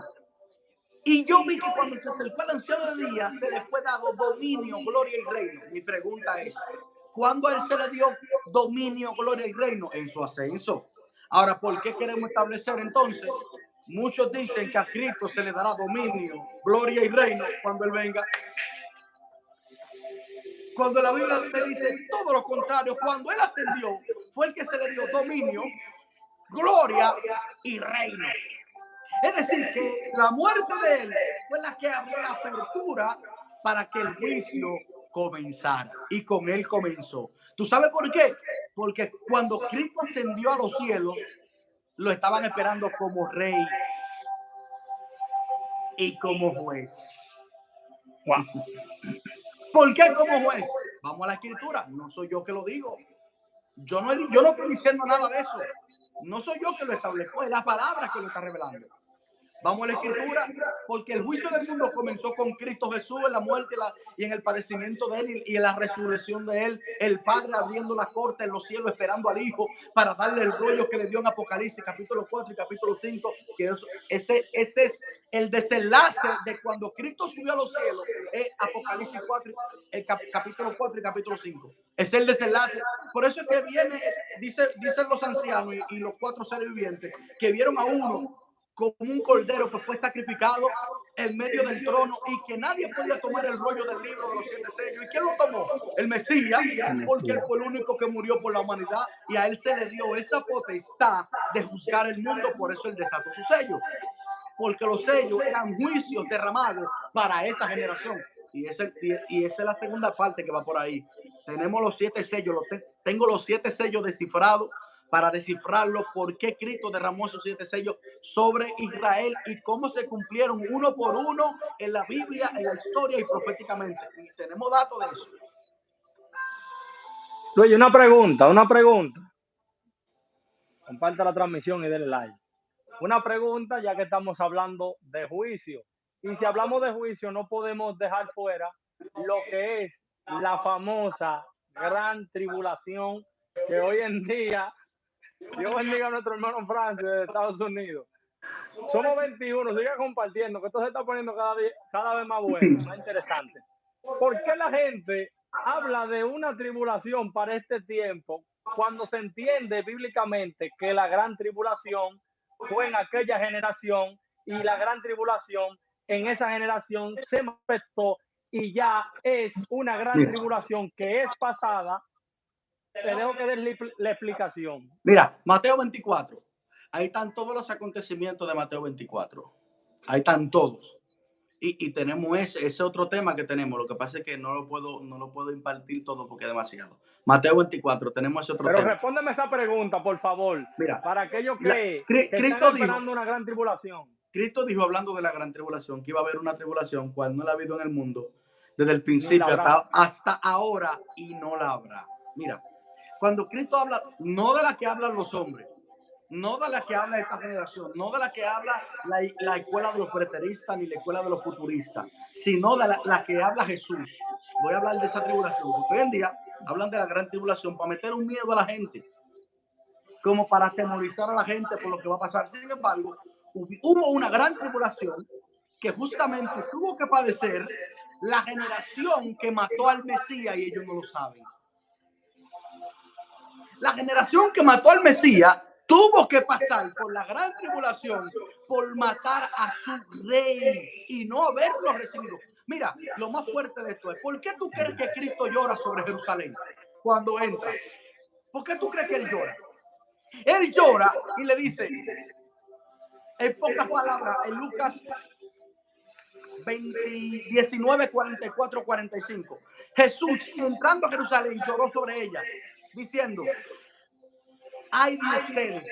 y yo vi que cuando se acercó al anciano de día, se le fue dado dominio, gloria y reino. Mi pregunta es, ¿cuándo a él se le dio dominio, gloria y reino? En su ascenso. Ahora, ¿por qué queremos establecer entonces? Muchos dicen que a Cristo se le dará dominio, gloria y reino cuando él venga. Cuando la Biblia me dice todo lo contrario, cuando él ascendió, fue el que se le dio dominio, gloria y reino. Es decir, que la muerte de él fue la que abrió la apertura para que el juicio comenzara. Y con él comenzó. ¿Tú sabes por qué? Porque cuando Cristo ascendió a los cielos, lo estaban esperando como rey y como juez. Wow. ¿Por qué como juez? Vamos a la escritura. No soy yo que lo digo. Yo no estoy diciendo nada de eso. No soy yo que lo establezco. Es la palabra que lo está revelando. Vamos a la escritura, porque el juicio del mundo comenzó con Cristo Jesús en la muerte y en el padecimiento de él y en la resurrección de él. El Padre abriendo la corte en los cielos esperando al Hijo para darle el rollo que le dio en Apocalipsis capítulo 4 y capítulo 5, que ese es el desenlace de cuando Cristo subió a los cielos. Apocalipsis 4, capítulo 4 y capítulo 5. Es el desenlace. Por eso es que viene, dicen los ancianos y los cuatro seres vivientes, que vieron a uno como un cordero que fue sacrificado en medio del trono y que nadie podía tomar el rollo del libro de los 7 sellos. ¿Y quién lo tomó? El Mesías, porque él fue el único que murió por la humanidad y a él se le dio esa potestad de juzgar el mundo. Por eso él desató su sello, porque los sellos eran juicios derramados para esa generación. Y esa es la segunda parte que va por ahí. Tenemos los 7 sellos, tengo los 7 sellos descifrados para descifrarlo, por qué Cristo derramó esos 7 sellos sobre Israel y cómo se cumplieron uno por uno en la Biblia, en la historia y proféticamente. Y tenemos datos de eso. Luis, una pregunta. Comparte la transmisión y denle like. Una pregunta, ya que estamos hablando de juicio. Y si hablamos de juicio, no podemos dejar fuera lo que es la famosa gran tribulación que hoy en día, Dios bendiga a nuestro hermano Francis de Estados Unidos. Somos 21, siga compartiendo, que esto se está poniendo cada vez más bueno, más interesante. ¿Por qué la gente habla de una tribulación para este tiempo cuando se entiende bíblicamente que la gran tribulación fue en aquella generación y la gran tribulación en esa generación se manifestó y ya es una gran tribulación que es pasada? Te dejo que des la explicación. Mira, Mateo 24. Ahí están todos los acontecimientos de Mateo 24. Ahí están todos. Y tenemos ese otro tema que tenemos. Lo que pasa es que no lo puedo impartir todo porque es demasiado. Mateo 24, tenemos ese otro tema. Pero respóndeme esa pregunta, por favor. Mira, para aquellos que Cristo están esperando dijo, una gran tribulación. Cristo dijo, hablando de la gran tribulación, que iba a haber una tribulación cual no la ha habido en el mundo desde el principio hasta ahora y no la habrá. Mira, cuando Cristo habla, no de la que hablan los hombres, no de la que habla esta generación, no de la que habla la escuela de los preteristas ni la escuela de los futuristas, sino de la que habla Jesús. Voy a hablar de esa tribulación, porque hoy en día hablan de la gran tribulación para meter un miedo a la gente, como para atemorizar a la gente por lo que va a pasar. Sin embargo, hubo una gran tribulación que justamente tuvo que padecer la generación que mató al Mesías y ellos no lo saben. La generación que mató al Mesías tuvo que pasar por la gran tribulación por matar a su rey y no haberlo recibido. Mira, lo más fuerte de esto es, ¿por qué tú crees que Cristo llora sobre Jerusalén cuando entra? ¿Por qué tú crees que él llora? Él llora y le dice, en pocas palabras, en Lucas 19, 44, 45, Jesús entrando a Jerusalén lloró sobre ella, diciendo, ay de ustedes,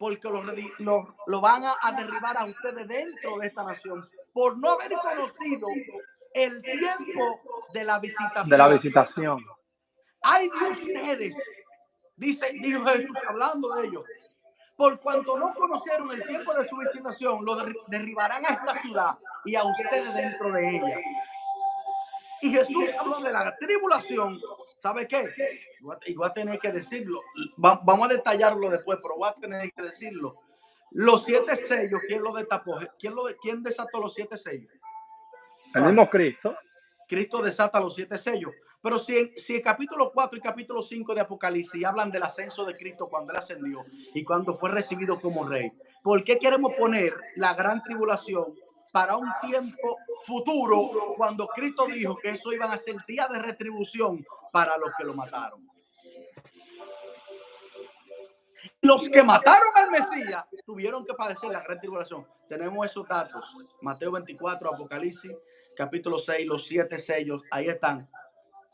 porque lo van a derribar a ustedes dentro de esta nación por no haber conocido el tiempo de la De la visitación. visitación. Ay de ustedes, dijo Jesús hablando de ellos, por cuanto no conocieron el tiempo de su visitación, lo derribarán a esta ciudad y a ustedes dentro de ella. Y Jesús habló de la tribulación. ¿Sabe qué? Y voy a tener que decirlo. Vamos a detallarlo después, pero voy a tener que decirlo. Los 7 sellos, ¿quién lo destapó? ¿Quién desató los 7 sellos? El mismo Cristo. Cristo desata los 7 sellos. Pero si el capítulo 4 y capítulo 5 de Apocalipsis hablan del ascenso de Cristo cuando él ascendió y cuando fue recibido como rey, ¿por qué queremos poner la gran tribulación para un tiempo futuro cuando Cristo dijo que eso iban a ser días de retribución para los que lo mataron? Los que mataron al Mesías tuvieron que padecer la gran tribulación. Tenemos esos datos. Mateo 24, Apocalipsis, capítulo 6, los 7 sellos, ahí están.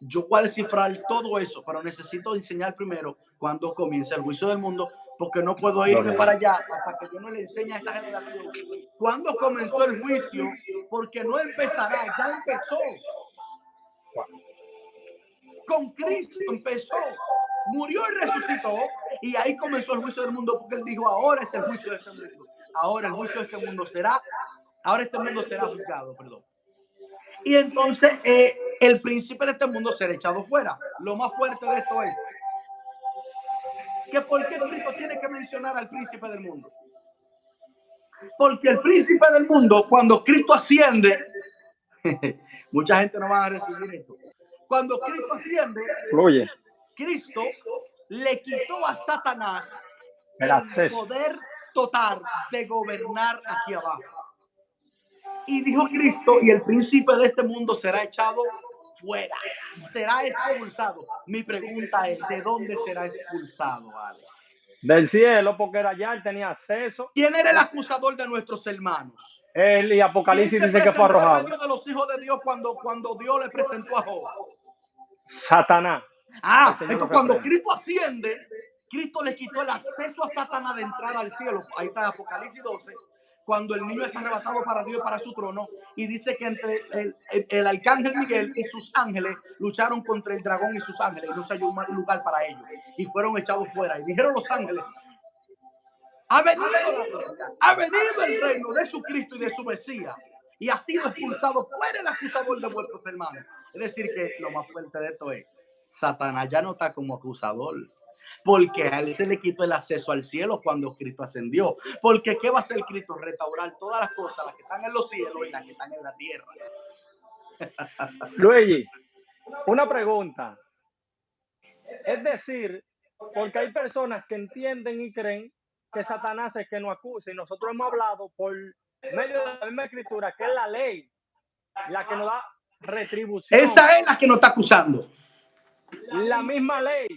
Yo voy a descifrar todo eso, pero necesito enseñar primero cuando comienza el juicio del mundo, porque no puedo irme para allá hasta que yo no le enseñe a esta generación cuándo comenzó el juicio, porque no empezará, ya empezó. Con Cristo empezó, murió y resucitó, y ahí comenzó el juicio del mundo, porque él dijo, ahora es el juicio de este mundo. Ahora el juicio de este mundo será, ahora este mundo será juzgado, perdón. Y entonces el príncipe de este mundo será echado fuera. Lo más fuerte de esto es que ¿por qué Cristo tiene que mencionar al príncipe del mundo? Porque el príncipe del mundo, cuando Cristo asciende, mucha gente no va a recibir esto. Cuando Cristo asciende, Fluye. Cristo le quitó a Satanás El el acceso. poder total de gobernar aquí abajo. Y dijo Cristo, y el príncipe de este mundo será echado fuera, será expulsado. Mi pregunta es, ¿de dónde será expulsado, Ale? Del cielo, porque era allá, él tenía acceso. ¿Quién era el acusador de nuestros hermanos? Él y ¿Quién Apocalipsis se dice que fue presentó en arrojado. medio de los hijos de Dios cuando Dios le presentó a Job? Satanás. Entonces cuando Cristo asciende, Cristo le quitó el acceso a Satanás de entrar al cielo. Ahí está Apocalipsis 12, cuando el niño es arrebatado para Dios y para su trono, y dice que entre el arcángel Miguel y sus ángeles lucharon contra el dragón y sus ángeles, y no se halló un lugar para ellos, y fueron echados fuera. Y dijeron los ángeles, ha venido la gloria, ha venido el reino de su Cristo y de su Mesías, y ha sido expulsado fuera el acusador de vuestros hermanos. Es decir, que lo más fuerte de esto es, Satanás ya no está como acusador, porque a él se le quitó el acceso al cielo cuando Cristo ascendió. Porque ¿qué va a hacer Cristo? Restaurar todas las cosas, las que están en los cielos y las que están en la tierra. Luigi, una pregunta. Es decir, porque hay personas que entienden y creen que Satanás es que no acusa, y nosotros hemos hablado por medio de la misma escritura, que es la ley, la que nos da retribución. Esa es la que nos está acusando. La misma ley,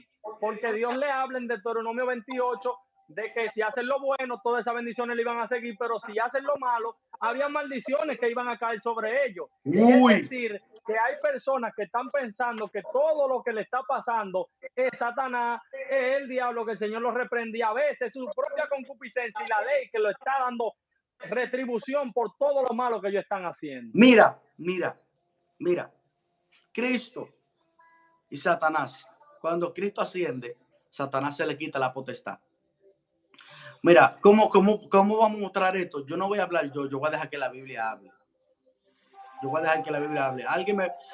porque Dios le habla en Deuteronomio 28 de que si hacen lo bueno, todas esas bendiciones le iban a seguir, pero si hacen lo malo, había maldiciones que iban a caer sobre ellos. Uy. Es decir, que hay personas que están pensando que todo lo que le está pasando es Satanás, es el diablo, que el Señor lo reprendía. A veces es su propia concupiscencia y la ley que lo está dando retribución por todo lo malo que ellos están haciendo. Mira. Cristo y Satanás. Cuando Cristo asciende, Satanás se le quita la potestad. Mira, ¿cómo vamos a mostrar esto? Yo no voy a hablar yo voy a dejar que la Biblia hable.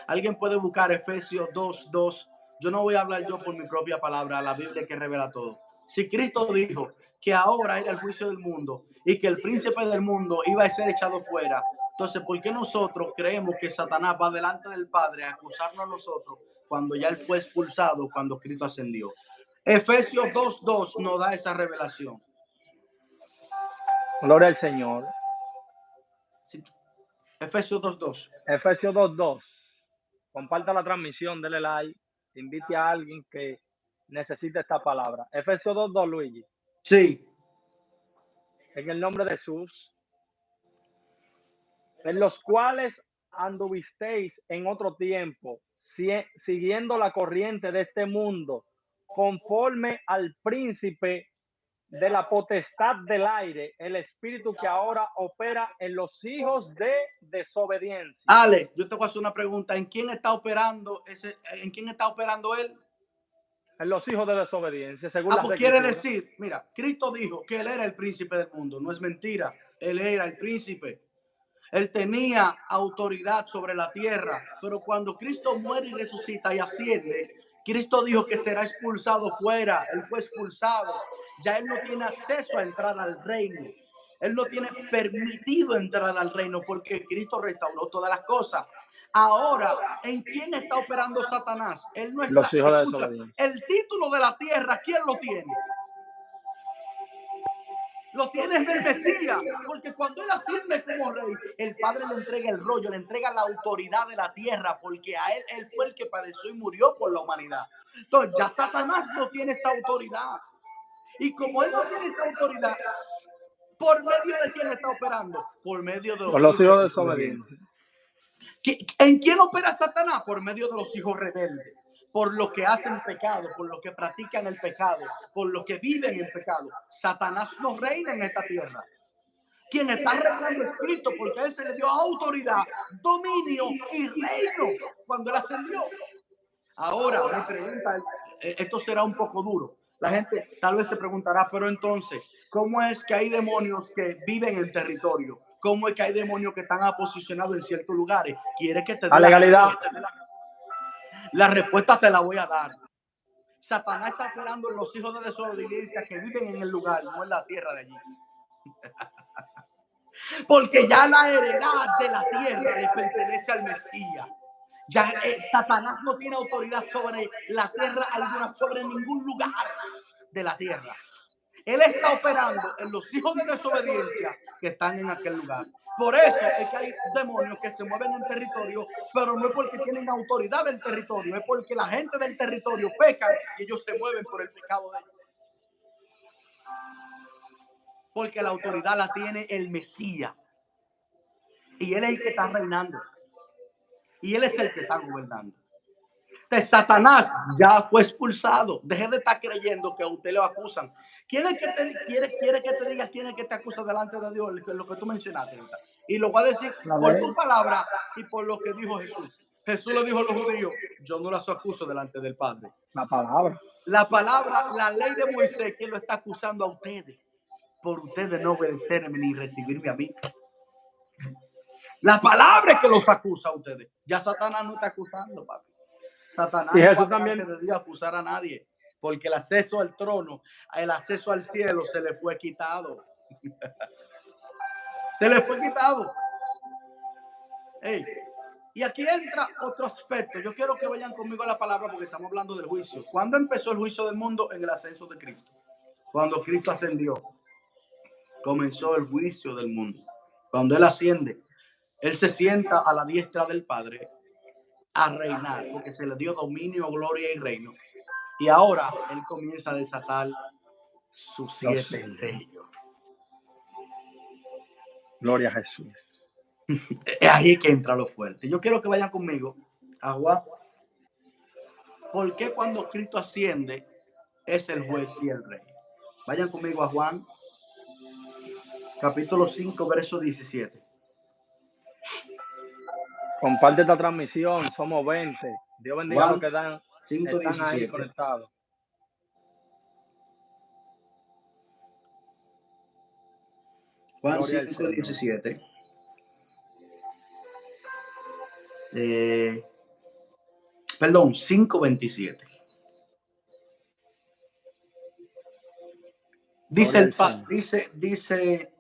Alguien puede buscar Efesios 2:2. Yo no voy a hablar yo por mi propia palabra, la Biblia que revela todo. Si Cristo dijo que ahora era el juicio del mundo y que el príncipe del mundo iba a ser echado fuera, entonces, ¿por qué nosotros creemos que Satanás va delante del Padre a acusarnos a nosotros cuando ya él fue expulsado, cuando Cristo ascendió? Efesios 2:2 nos da esa revelación. Gloria al Señor. Efesios 2:2. Efesios 2:2. Comparta la transmisión, dele like, invite a alguien que necesite esta palabra. Efesios 2:2, Luigi. Sí. En el nombre de Jesús, en los cuales anduvisteis en otro tiempo, siguiendo la corriente de este mundo, conforme al príncipe de la potestad del aire, el espíritu que ahora opera en los hijos de desobediencia. Ale, yo te voy a hacer una pregunta. ¿En quién está operando en quién está operando él? En los hijos de desobediencia, según Ah, las pues quiere escrituras. decir, mira, Cristo dijo que él era el príncipe del mundo. No es mentira. Él era el príncipe. Él tenía autoridad sobre la tierra, pero cuando Cristo muere y resucita y asciende, Cristo dijo que será expulsado fuera. Él fue expulsado. Ya él no tiene acceso a entrar al reino. Él no tiene permitido entrar al reino porque Cristo restauró todas las cosas. Ahora, ¿en quién está operando Satanás? Él no está. Los hijos de Escucha, desobediencia. el título de la tierra, ¿quién lo tiene? Lo tienes del Mesías, porque cuando él asciende como rey, el Padre le entrega el rollo, le entrega la autoridad de la tierra, porque a él fue el que padeció y murió por la humanidad. Entonces ya Satanás no tiene esa autoridad. Y como él no tiene esa autoridad, ¿por medio de quién está operando? Por medio de Por los los hijos hijos de de desobediencia. desobediencia. ¿En quién opera Satanás? Por medio de los hijos rebeldes, por los que hacen pecado, por los que practican el pecado, por los que viven en pecado. Satanás no reina en esta tierra. Quien está reinando es Cristo, porque a él se le dio autoridad, dominio y reino cuando él ascendió. Ahora, mi pregunta, esto será un poco duro. La gente tal vez se preguntará, pero entonces, ¿cómo es que hay demonios que viven en territorio? ¿Cómo es que hay demonios que están posicionados en ciertos lugares? ¿Quiere que te dé La la legalidad. respuesta? La respuesta te la voy a dar. Satanás está operando en los hijos de desobediencia que viven en el lugar, no en la tierra de allí. Porque ya la heredad de la tierra le pertenece al Mesías. Ya Satanás no tiene autoridad sobre la tierra alguna, sobre ningún lugar de la tierra. Él está operando en los hijos de desobediencia que están en aquel lugar. Por eso es que hay demonios que se mueven en territorio, pero no es porque tienen autoridad del territorio, es porque la gente del territorio pecan y ellos se mueven por el pecado de ellos. Porque la autoridad la tiene el Mesías. Y él es el que está reinando. Y él es el que está gobernando. Entonces, Satanás ya fue expulsado. Deje de estar creyendo que a usted lo acusan. ¿Quién es que te quiere que te diga quién es que te acusa delante de Dios? Lo que tú mencionaste ahorita. Y lo va a decir por tu palabra y por lo que dijo Jesús. Jesús le dijo a los judíos: yo no las acuso delante del Padre. La palabra. La palabra, la ley de Moisés, ¿quién lo está acusando a ustedes? Por ustedes no obedecerme ni recibirme a mí. La palabra es que los acusa a ustedes. Ya Satanás no está acusando, papi. Satanás Y no va Jesús delante también. de Dios a acusar a nadie, porque el acceso al trono, el acceso al cielo se le fue quitado. Se le fue quitado. Hey. Y aquí entra otro aspecto. Yo quiero que vayan conmigo a la palabra porque estamos hablando del juicio. ¿Cuándo empezó el juicio del mundo? En el ascenso de Cristo. Cuando Cristo ascendió, comenzó el juicio del mundo. Cuando Él asciende, Él se sienta a la diestra del Padre a reinar, porque se le dio dominio, gloria y reino. Y ahora Él comienza a desatar sus 7 sellos. Gloria a Jesús. Es ahí que entra lo fuerte. Yo quiero que vayan conmigo a Juan. ¿Por qué cuando Cristo asciende es el juez y el rey? Vayan conmigo a Juan, capítulo 5, verso 17. Comparte esta transmisión. Somos 20. Dios bendiga a los Juan que 5, están ahí 17. conectados. Juan Gloria al 5, Señor. 17. Perdón, 5, 27. Dice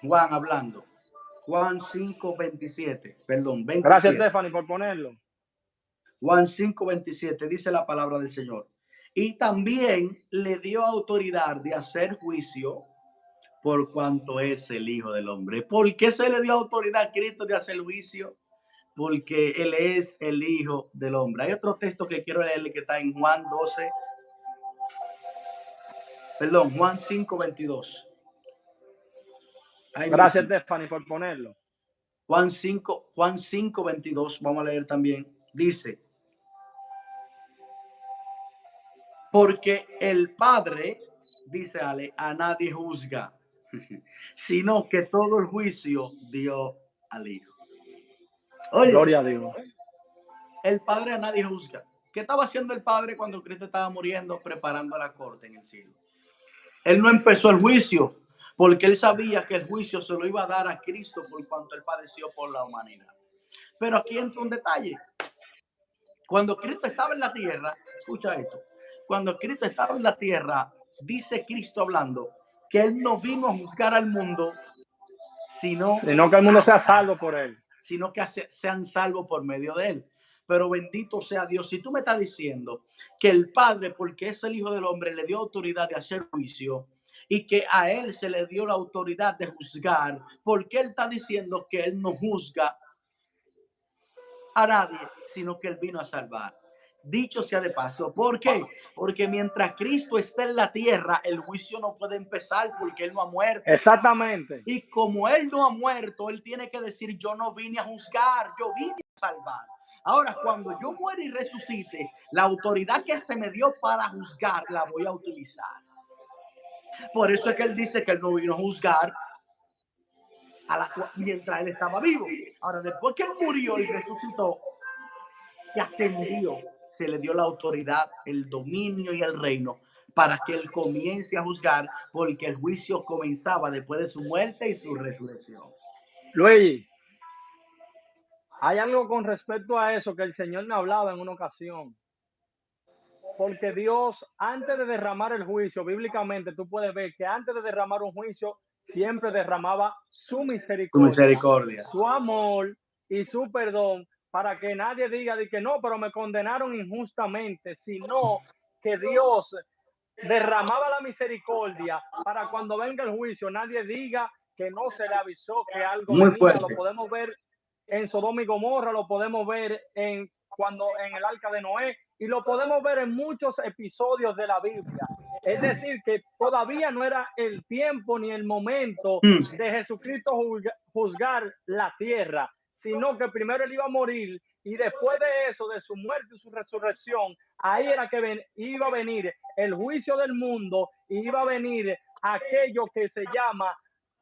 Juan hablando. Juan 5, 27. Perdón, Gracias, 27. Stephanie, por ponerlo. Juan 5, 27 dice la palabra del Señor. Y también le dio autoridad de hacer juicio por cuanto es el Hijo del Hombre. ¿Por qué se le dio autoridad a Cristo de hacer juicio? Porque Él es el Hijo del Hombre. Hay otro texto que quiero leerle que está en Juan 12. Perdón, Juan 5, 22. Ahí Gracias, mismo. Stephanie, por ponerlo. Juan 5, 22. Vamos a leer también. Dice: porque el Padre dice Ale, a nadie juzga, sino que todo el juicio dio al Hijo. Oye, Gloria a Dios. el Padre a nadie juzga. ¿Qué estaba haciendo el Padre cuando Cristo estaba muriendo, preparando la corte en el cielo? Él no empezó el juicio porque él sabía que el juicio se lo iba a dar a Cristo por cuanto él padeció por la humanidad. Pero aquí entra un detalle. Cuando Cristo estaba en la tierra, escucha esto, cuando Cristo estaba en la tierra, dice Cristo hablando que él no vino a juzgar al mundo, sino que el mundo sea salvo por él. Sino que sean salvos por medio de él. Pero bendito sea Dios. Si tú me estás diciendo que el Padre, porque es el Hijo del Hombre, le dio autoridad de hacer juicio y que a él se le dio la autoridad de juzgar, ¿por qué él está diciendo que él no juzga a nadie, sino que él vino a salvar? Dicho sea de paso, ¿por qué? Porque mientras Cristo está en la tierra, el juicio no puede empezar porque él no ha muerto. Exactamente. Y como él no ha muerto, él tiene que decir, yo no vine a juzgar, yo vine a salvar. Ahora, cuando yo muera y resucite, la autoridad que se me dio para juzgar la voy a utilizar. Por eso es que él dice que él no vino a juzgar mientras él estaba vivo. Ahora, después que él murió y resucitó, que ascendió, se le dio la autoridad, el dominio y el reino para que él comience a juzgar, porque el juicio comenzaba después de su muerte y su resurrección. Luis, hay algo con respecto a eso que el Señor me hablaba en una ocasión. Porque Dios, antes de derramar el juicio, bíblicamente tú puedes ver que antes de derramar un juicio, siempre derramaba su misericordia, su amor y su perdón, para que nadie diga de que no, pero me condenaron injustamente, sino que Dios derramaba la misericordia para cuando venga el juicio, nadie diga que no se le avisó que algo Muy venía. fuerte. Lo podemos ver en Sodoma y Gomorra, lo podemos ver en el arca de Noé, y lo podemos ver en muchos episodios de la Biblia. Es decir, que todavía no era el tiempo ni el momento de Jesucristo juzgar la tierra, sino que primero él iba a morir y después de eso, de su muerte y su resurrección, ahí era que iba a venir el juicio del mundo y iba a venir aquello que se llama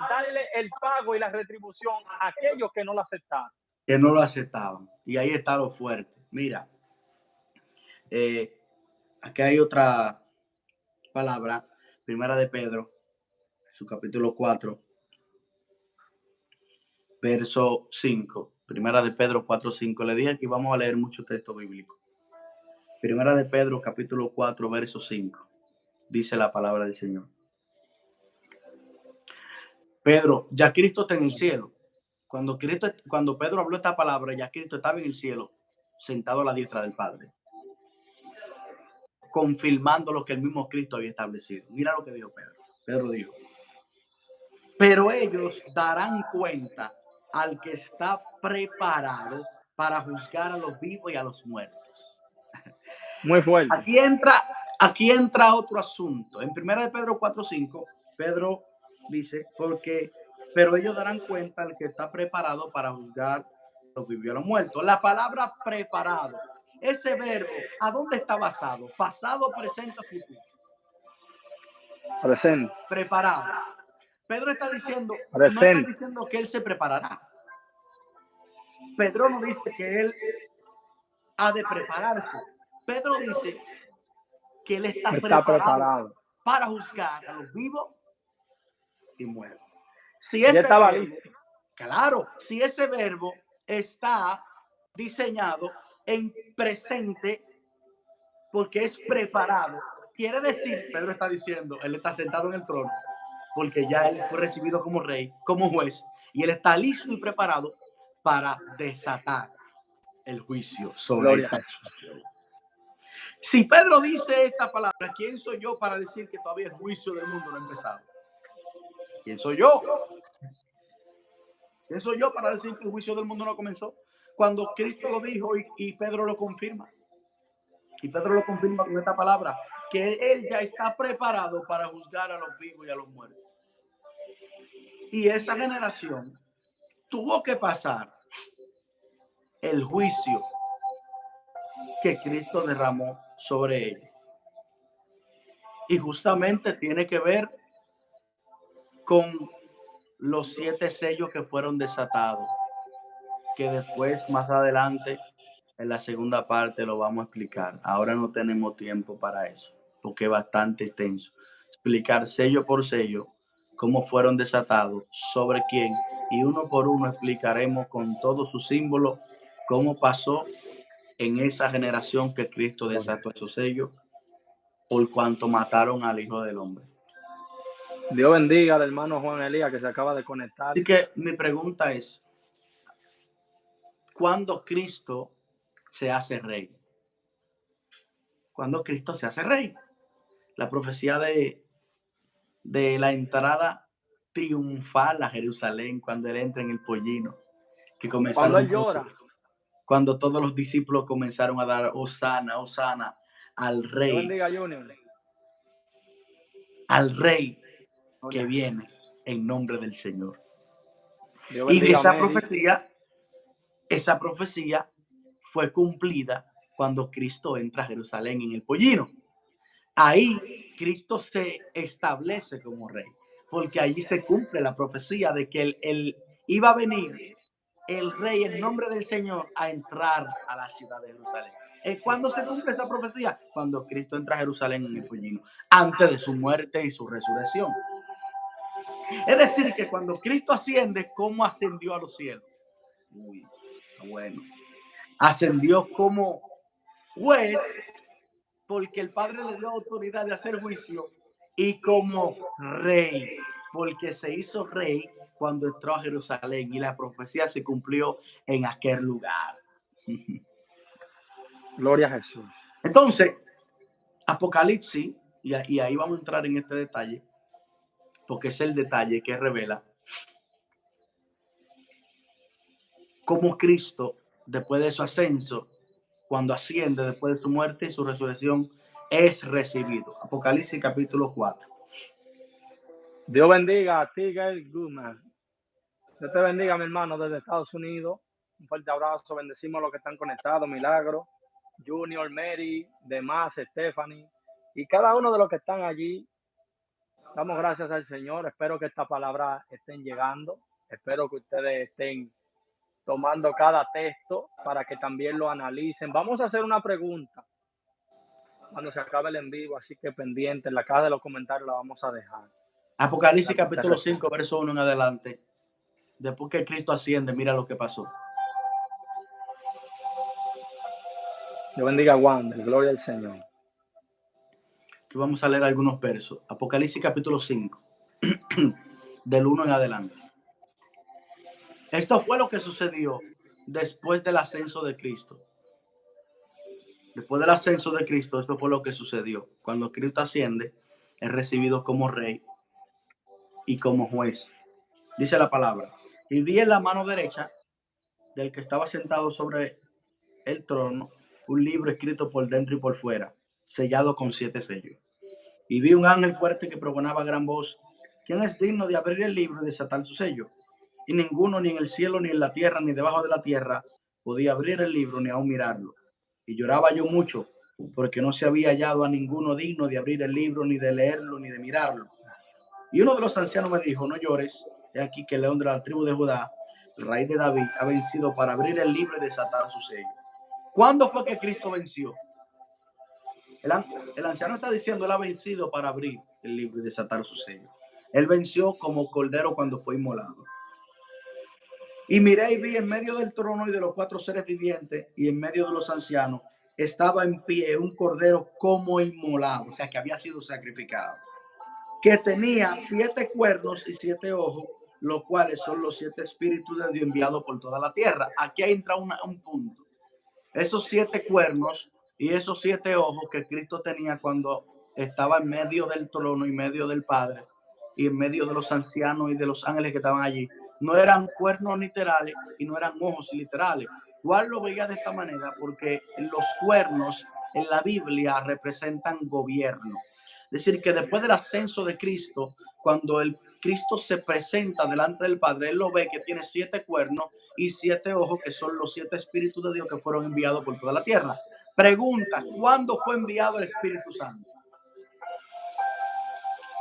darle el pago y la retribución a aquellos que no lo aceptaron. Que no lo aceptaban. Y ahí está lo fuerte. Mira, aquí hay otra palabra, primera de Pedro, su capítulo 4, verso 5. Primera de Pedro 4, 5. Le dije que íbamos a leer mucho texto bíblico. Primera de Pedro, capítulo 4, verso 5. Dice la palabra del Señor. Pedro, ya Cristo está en el cielo. Cuando Pedro habló esta palabra, ya Cristo estaba en el cielo, sentado a la diestra del Padre, confirmando lo que el mismo Cristo había establecido. Mira lo que dijo Pedro. Pedro dijo, pero ellos darán cuenta al que está preparado para juzgar a los vivos y a los muertos. Muy fuerte. Aquí entra otro asunto. En 1 de Pedro 4:5, Pedro dice, pero ellos darán cuenta al que está preparado para juzgar a los vivos y a los muertos. La palabra preparado, ese verbo, ¿a dónde está basado? Pasado, presente, futuro. Presente. Preparado. Pedro está diciendo, Presente. no está diciendo que él se preparará. Pedro no dice que él ha de prepararse. Pedro dice que él está preparado para juzgar a los vivos y muertos. Si ese verbo, claro, si ese verbo está diseñado en presente porque es preparado, quiere decir, Pedro está diciendo, él está sentado en el trono porque ya él fue recibido como rey, como juez, y él está listo y preparado para desatar el juicio sobre esta situación. Si Pedro dice esta palabra, ¿quién soy yo para decir que todavía el juicio del mundo no ha empezado? ¿Quién soy yo? ¿Quién soy yo para decir que el juicio del mundo no comenzó? Cuando Cristo lo dijo y Pedro lo confirma. Y Pedro lo confirma con esta palabra, que él ya está preparado para juzgar a los vivos y a los muertos. Y esa generación tuvo que pasar el juicio que Cristo derramó sobre ellos. Y justamente tiene que ver con los 7 sellos que fueron desatados, que después, más adelante, en la segunda parte lo vamos a explicar. Ahora no tenemos tiempo para eso, porque es bastante extenso. Explicar sello por sello cómo fueron desatados, sobre quién, y uno por uno explicaremos con todos sus símbolos cómo pasó en esa generación que Cristo desató esos sellos, por cuanto mataron al Hijo del Hombre. Dios bendiga al hermano Juan Elías que se acaba de conectar. Así que mi pregunta es, ¿cuándo Cristo se hace rey? ¿Cuándo Cristo se hace rey? La profecía de la entrada triunfal a Jerusalén, cuando él entra en el pollino, que Cuando comenzaron él llora, cuando todos los discípulos comenzaron a dar Hosana, Hosana al Dios rey, bendiga a Junior. al rey que Gloria a Jesús. viene en nombre del Señor. Dios Y bendiga a Mary. esa profecía fue cumplida cuando Cristo entra a Jerusalén en el pollino. Ahí Cristo se establece como rey, porque allí se cumple la profecía de que él iba a venir el rey en nombre del Señor a entrar a la ciudad de Jerusalén. ¿Cuándo se cumple esa profecía? Cuando Cristo entra a Jerusalén en el pollino, antes de su muerte y su resurrección. Es decir, que cuando Cristo asciende, ¿cómo ascendió a los cielos? Uy, bueno. Ascendió como juez, porque el Padre le dio autoridad de hacer juicio, y como rey, porque se hizo rey cuando entró a Jerusalén y la profecía se cumplió en aquel lugar. Gloria a Jesús. Entonces, Apocalipsis, y ahí vamos a entrar en este detalle, porque es el detalle que revela cómo Cristo, después de su ascenso, cuando asciende, después de su muerte y su resurrección, es recibido. Apocalipsis capítulo 4. Dios bendiga a Tigger Goodman. Dios te bendiga, mi hermano, desde Estados Unidos. Un fuerte abrazo. Bendecimos a los que están conectados. Milagro, Junior, Mary, Demás, Stephanie y cada uno de los que están allí. Damos gracias al Señor. Espero que esta palabra estén llegando. Espero que ustedes estén tomando cada texto para que también lo analicen. Vamos a hacer una pregunta cuando se acabe el en vivo, así que pendiente, en la caja de los comentarios la vamos a dejar. Apocalipsis capítulo 5, verso 1 en adelante. Después que Cristo asciende, mira lo que pasó. Dios bendiga a Wander, gloria al Señor. Aquí vamos a leer algunos versos. Apocalipsis capítulo 5, del 1 en adelante. Esto fue lo que sucedió después del ascenso de Cristo. Después del ascenso de Cristo, esto fue lo que sucedió. Cuando Cristo asciende, es recibido como rey y como juez. Dice la palabra. Y vi en la mano derecha del que estaba sentado sobre el trono un libro escrito por dentro y por fuera, sellado con 7 sellos. Y vi un ángel fuerte que pregonaba a gran voz: ¿quién es digno de abrir el libro y desatar su sello? Y ninguno, ni en el cielo, ni en la tierra, ni debajo de la tierra, podía abrir el libro ni aún mirarlo. Y lloraba yo mucho, porque no se había hallado a ninguno digno de abrir el libro, ni de leerlo, ni de mirarlo. Y uno de los ancianos me dijo: no llores, he aquí que el león de la tribu de Judá, el rey de David, ha vencido para abrir el libro y desatar su sello. ¿Cuándo fue que Cristo venció? El anciano está diciendo: él ha vencido para abrir el libro y desatar su sello. Él venció como cordero cuando fue inmolado. Y miré y vi en medio del trono y de los 4 seres vivientes y en medio de los ancianos estaba en pie un cordero como inmolado, o sea que había sido sacrificado, que tenía 7 cuernos y 7 ojos, los cuales son los 7 espíritus de Dios enviados por toda la tierra. Aquí entra un punto. Esos 7 cuernos y esos 7 ojos que Cristo tenía cuando estaba en medio del trono y medio del Padre y en medio de los ancianos y de los ángeles que estaban allí, no eran cuernos literales y no eran ojos literales. ¿Cuál lo veía de esta manera? Porque los cuernos en la Biblia representan gobierno. Es decir, que después del ascenso de Cristo, cuando el Cristo se presenta delante del Padre, él lo ve que tiene 7 cuernos y 7 ojos, que son los 7 espíritus de Dios que fueron enviados por toda la tierra. Pregunta: ¿cuándo fue enviado el Espíritu Santo?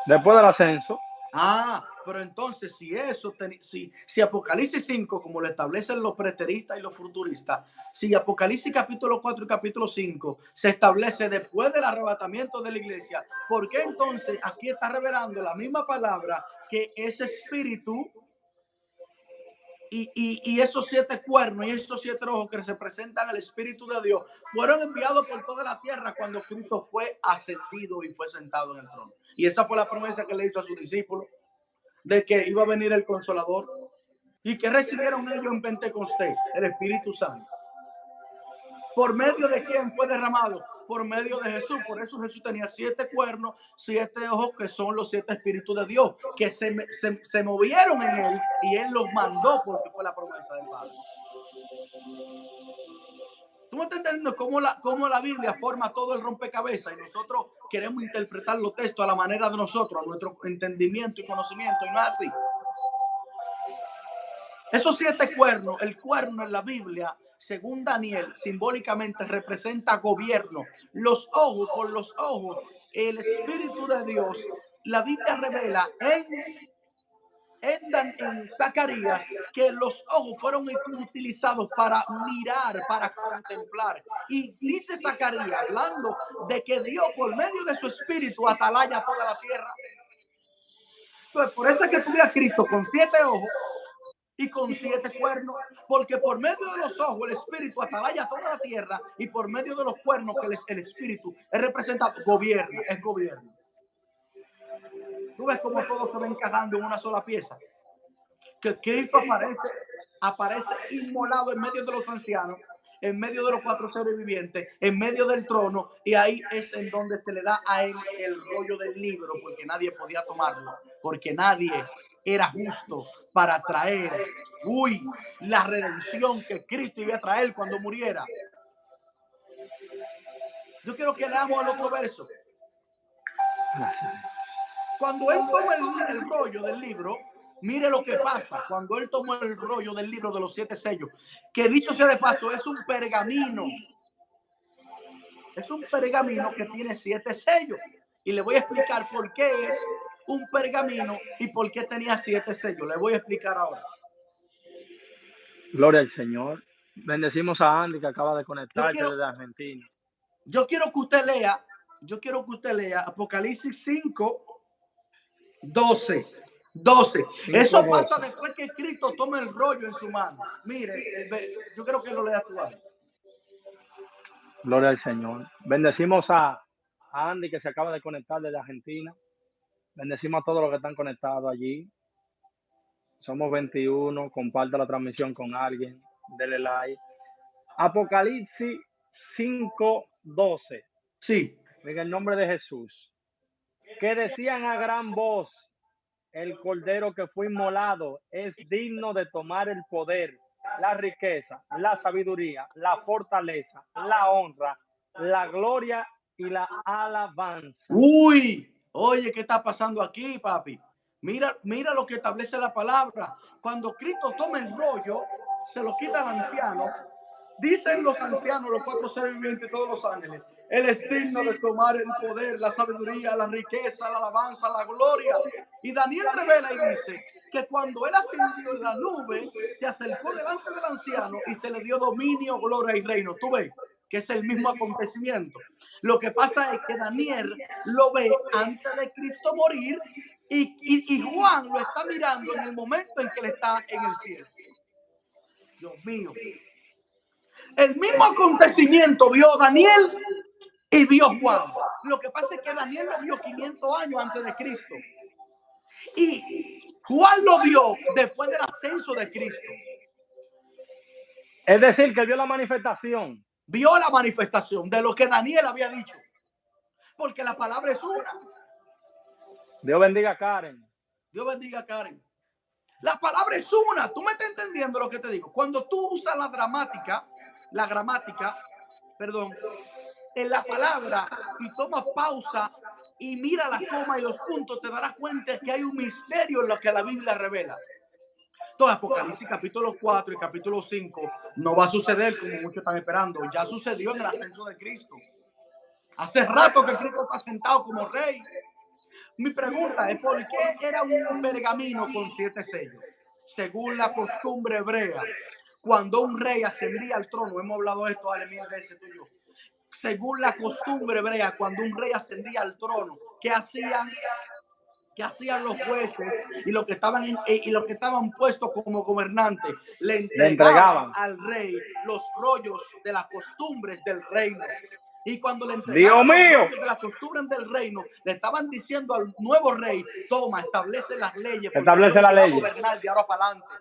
Después del ascenso. Ah, pero entonces si Apocalipsis 5, como lo establecen los preteristas y los futuristas, si Apocalipsis capítulo 4 y capítulo 5 se establece después del arrebatamiento de la iglesia, ¿por qué entonces aquí está revelando la misma palabra que ese espíritu y esos 7 cuernos y esos 7 ojos que representan el Espíritu de Dios fueron enviados por toda la tierra cuando Cristo fue ascendido y fue sentado en el trono? Y esa fue la promesa que le hizo a sus discípulos, de que iba a venir el Consolador. ¿Y que recibieron ellos en Pentecostés? El Espíritu Santo. ¿Por medio de quién fue derramado? Por medio de Jesús. Por eso Jesús tenía 7 cuernos, 7 ojos, que son los 7 espíritus de Dios, que se movieron en él y él los mandó porque fue la promesa del Padre. ¿Tú me estás entendiendo cómo la Biblia forma todo el rompecabezas y nosotros queremos interpretar los textos a la manera de nosotros, a nuestro entendimiento y conocimiento, y no es así? Esos 7 cuernos, el cuerno en la Biblia, según Daniel, simbólicamente representa gobierno. Los ojos, por los ojos, el Espíritu de Dios, la Biblia revela en Zacarías que los ojos fueron utilizados para mirar, para contemplar. Y dice Zacarías, hablando de que Dios, por medio de su Espíritu, atalaya toda la tierra. Entonces, por eso es que tuviera Cristo con 7 ojos y con 7 cuernos, porque por medio de los ojos el espíritu atalaya toda la tierra, y por medio de los cuernos que el espíritu es representado, gobierna, es gobierno. Tú ves cómo todo se va encajando en una sola pieza, que Cristo aparece inmolado en medio de los ancianos, en medio de los 4 seres vivientes, en medio del trono, y ahí es en donde se le da a él el rollo del libro, porque nadie podía tomarlo, porque nadie era justo para traer, la redención que Cristo iba a traer cuando muriera. Yo quiero que leamos el otro verso. Cuando él toma el rollo del libro, mire lo que pasa cuando él tomó el rollo del libro de los 7 sellos, que dicho sea de paso, es un pergamino. Es un pergamino que tiene 7 sellos. Y le voy a explicar por qué es un pergamino y por qué tenía 7 sellos. Le voy a explicar ahora. Gloria al Señor. Bendecimos a Andy, que acaba de conectarse desde Argentina. Yo quiero que usted lea Apocalipsis 5, 12. 12. Eso pasa después que Cristo toma el rollo en su mano. Mire, yo creo que lo lea tú ahí. Gloria al Señor. Bendecimos a Andy, que se acaba de conectar desde Argentina. Bendecimos a todos los que están conectados allí. Somos 21. Comparta la transmisión con alguien. Dele like. Apocalipsis 5:12. Sí. En el nombre de Jesús. Que decían a gran voz: el cordero que fue inmolado es digno de tomar el poder, la riqueza, la sabiduría, la fortaleza, la honra, la gloria y la alabanza. Oye, ¿qué está pasando aquí, papi? Mira lo que establece la palabra. Cuando Cristo toma el rollo, se lo quita al anciano. Dicen los ancianos, los 4 seres vivientes y todos los ángeles: Él es digno de tomar el poder, la sabiduría, la riqueza, la alabanza, la gloria. Y Daniel revela y dice que cuando Él ascendió en la nube, se acercó delante del anciano y se le dio dominio, gloria y reino. Tú ves que es el mismo acontecimiento. Lo que pasa es que Daniel lo ve antes de Cristo morir, y Juan lo está mirando en el momento en que él está en el cielo. Dios mío. El mismo acontecimiento vio Daniel y vio Juan. Lo que pasa es que Daniel lo vio 500 años antes de Cristo, y Juan lo vio después del ascenso de Cristo. Es decir, que vio la manifestación. Vio la manifestación de lo que Daniel había dicho. Porque la palabra es una. Dios bendiga a Karen. Dios bendiga a Karen. La palabra es una. ¿Tú me estás entendiendo lo que te digo? Cuando tú usas la gramática, en la palabra, y tomas pausa y mira la coma y los puntos, te darás cuenta que hay un misterio en lo que la Biblia revela. Entonces, Apocalipsis capítulo 4 y capítulo 5 no va a suceder como muchos están esperando. Ya sucedió en el ascenso de Cristo. Hace rato que Cristo está sentado como rey. Mi pregunta es, ¿por qué era un pergamino con 7 sellos? Según la costumbre hebrea, cuando un rey ascendía al trono, hemos hablado de esto, Ale, 1000 veces tú y yo. Según la costumbre hebrea, cuando un rey ascendía al trono, ¿qué hacían? ¿Qué hacían los jueces y los que estaban y los que estaban puestos como gobernantes? Le Le entregaban entregaban. al rey los rollos de las costumbres del reino. Y cuando le Dios entregaban los mío. rollos de las costumbres del reino, le estaban diciendo al nuevo rey: toma, establece las leyes, porque tú Establece eres el la que va a ley. gobernar de ahora para adelante.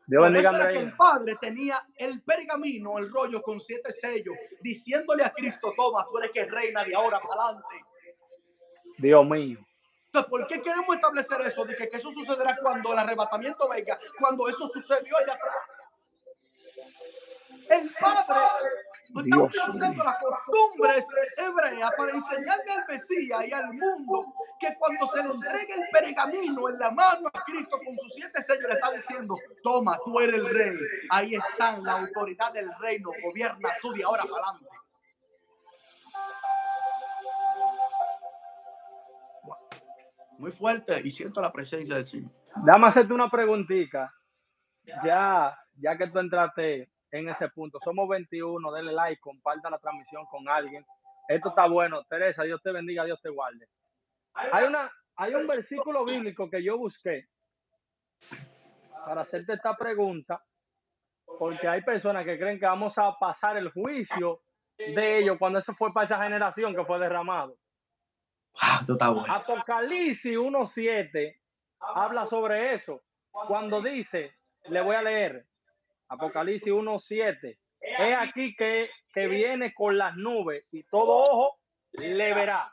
Dios Por bendiga a eso era que el Andreina. padre tenía el pergamino, el rollo con 7 sellos, diciéndole a Cristo: toma, tú eres que reina de ahora para adelante. Dios mío. Entonces, ¿por qué queremos establecer eso? De que eso sucederá cuando el arrebatamiento venga, cuando eso sucedió allá atrás. El padre está Dios utilizando mío. las costumbres hebreas para enseñarle al Mesías y al mundo que cuando se le entregue el pergamino en la mano a Cristo con sus 7 sellos, le está diciendo: toma, tú eres el rey. Ahí está la autoridad del reino. Gobierna tú de ahora para adelante. Muy fuerte, y siento la presencia del Señor. Dame hacerte una preguntita. Ya que tú entraste en ese punto, somos 21, denle like, comparta la transmisión con alguien. Esto está bueno. Teresa, Dios te bendiga, Dios te guarde. Hay un versículo bíblico que yo busqué para hacerte esta pregunta, porque hay personas que creen que vamos a pasar el juicio de ellos cuando eso fue para esa generación que fue derramado. Esto está bueno. Apocalipsis 1:7 habla sobre eso. Cuando dice, le voy a leer, Apocalipsis 1:7, he aquí que viene con las nubes y todo ojo le verá.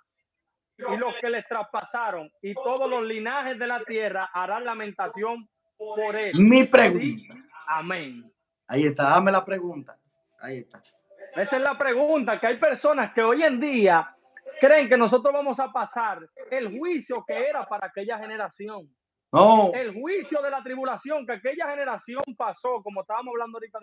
Y los que les traspasaron y todos los linajes de la tierra harán lamentación por él. Mi Sí, pregunta. amén. Ahí está, dame la pregunta. Ahí está. Esa es la pregunta, que hay personas que hoy en día creen que nosotros vamos a pasar el juicio que era para aquella generación. No, El juicio de la tribulación que aquella generación pasó, como estábamos hablando ahorita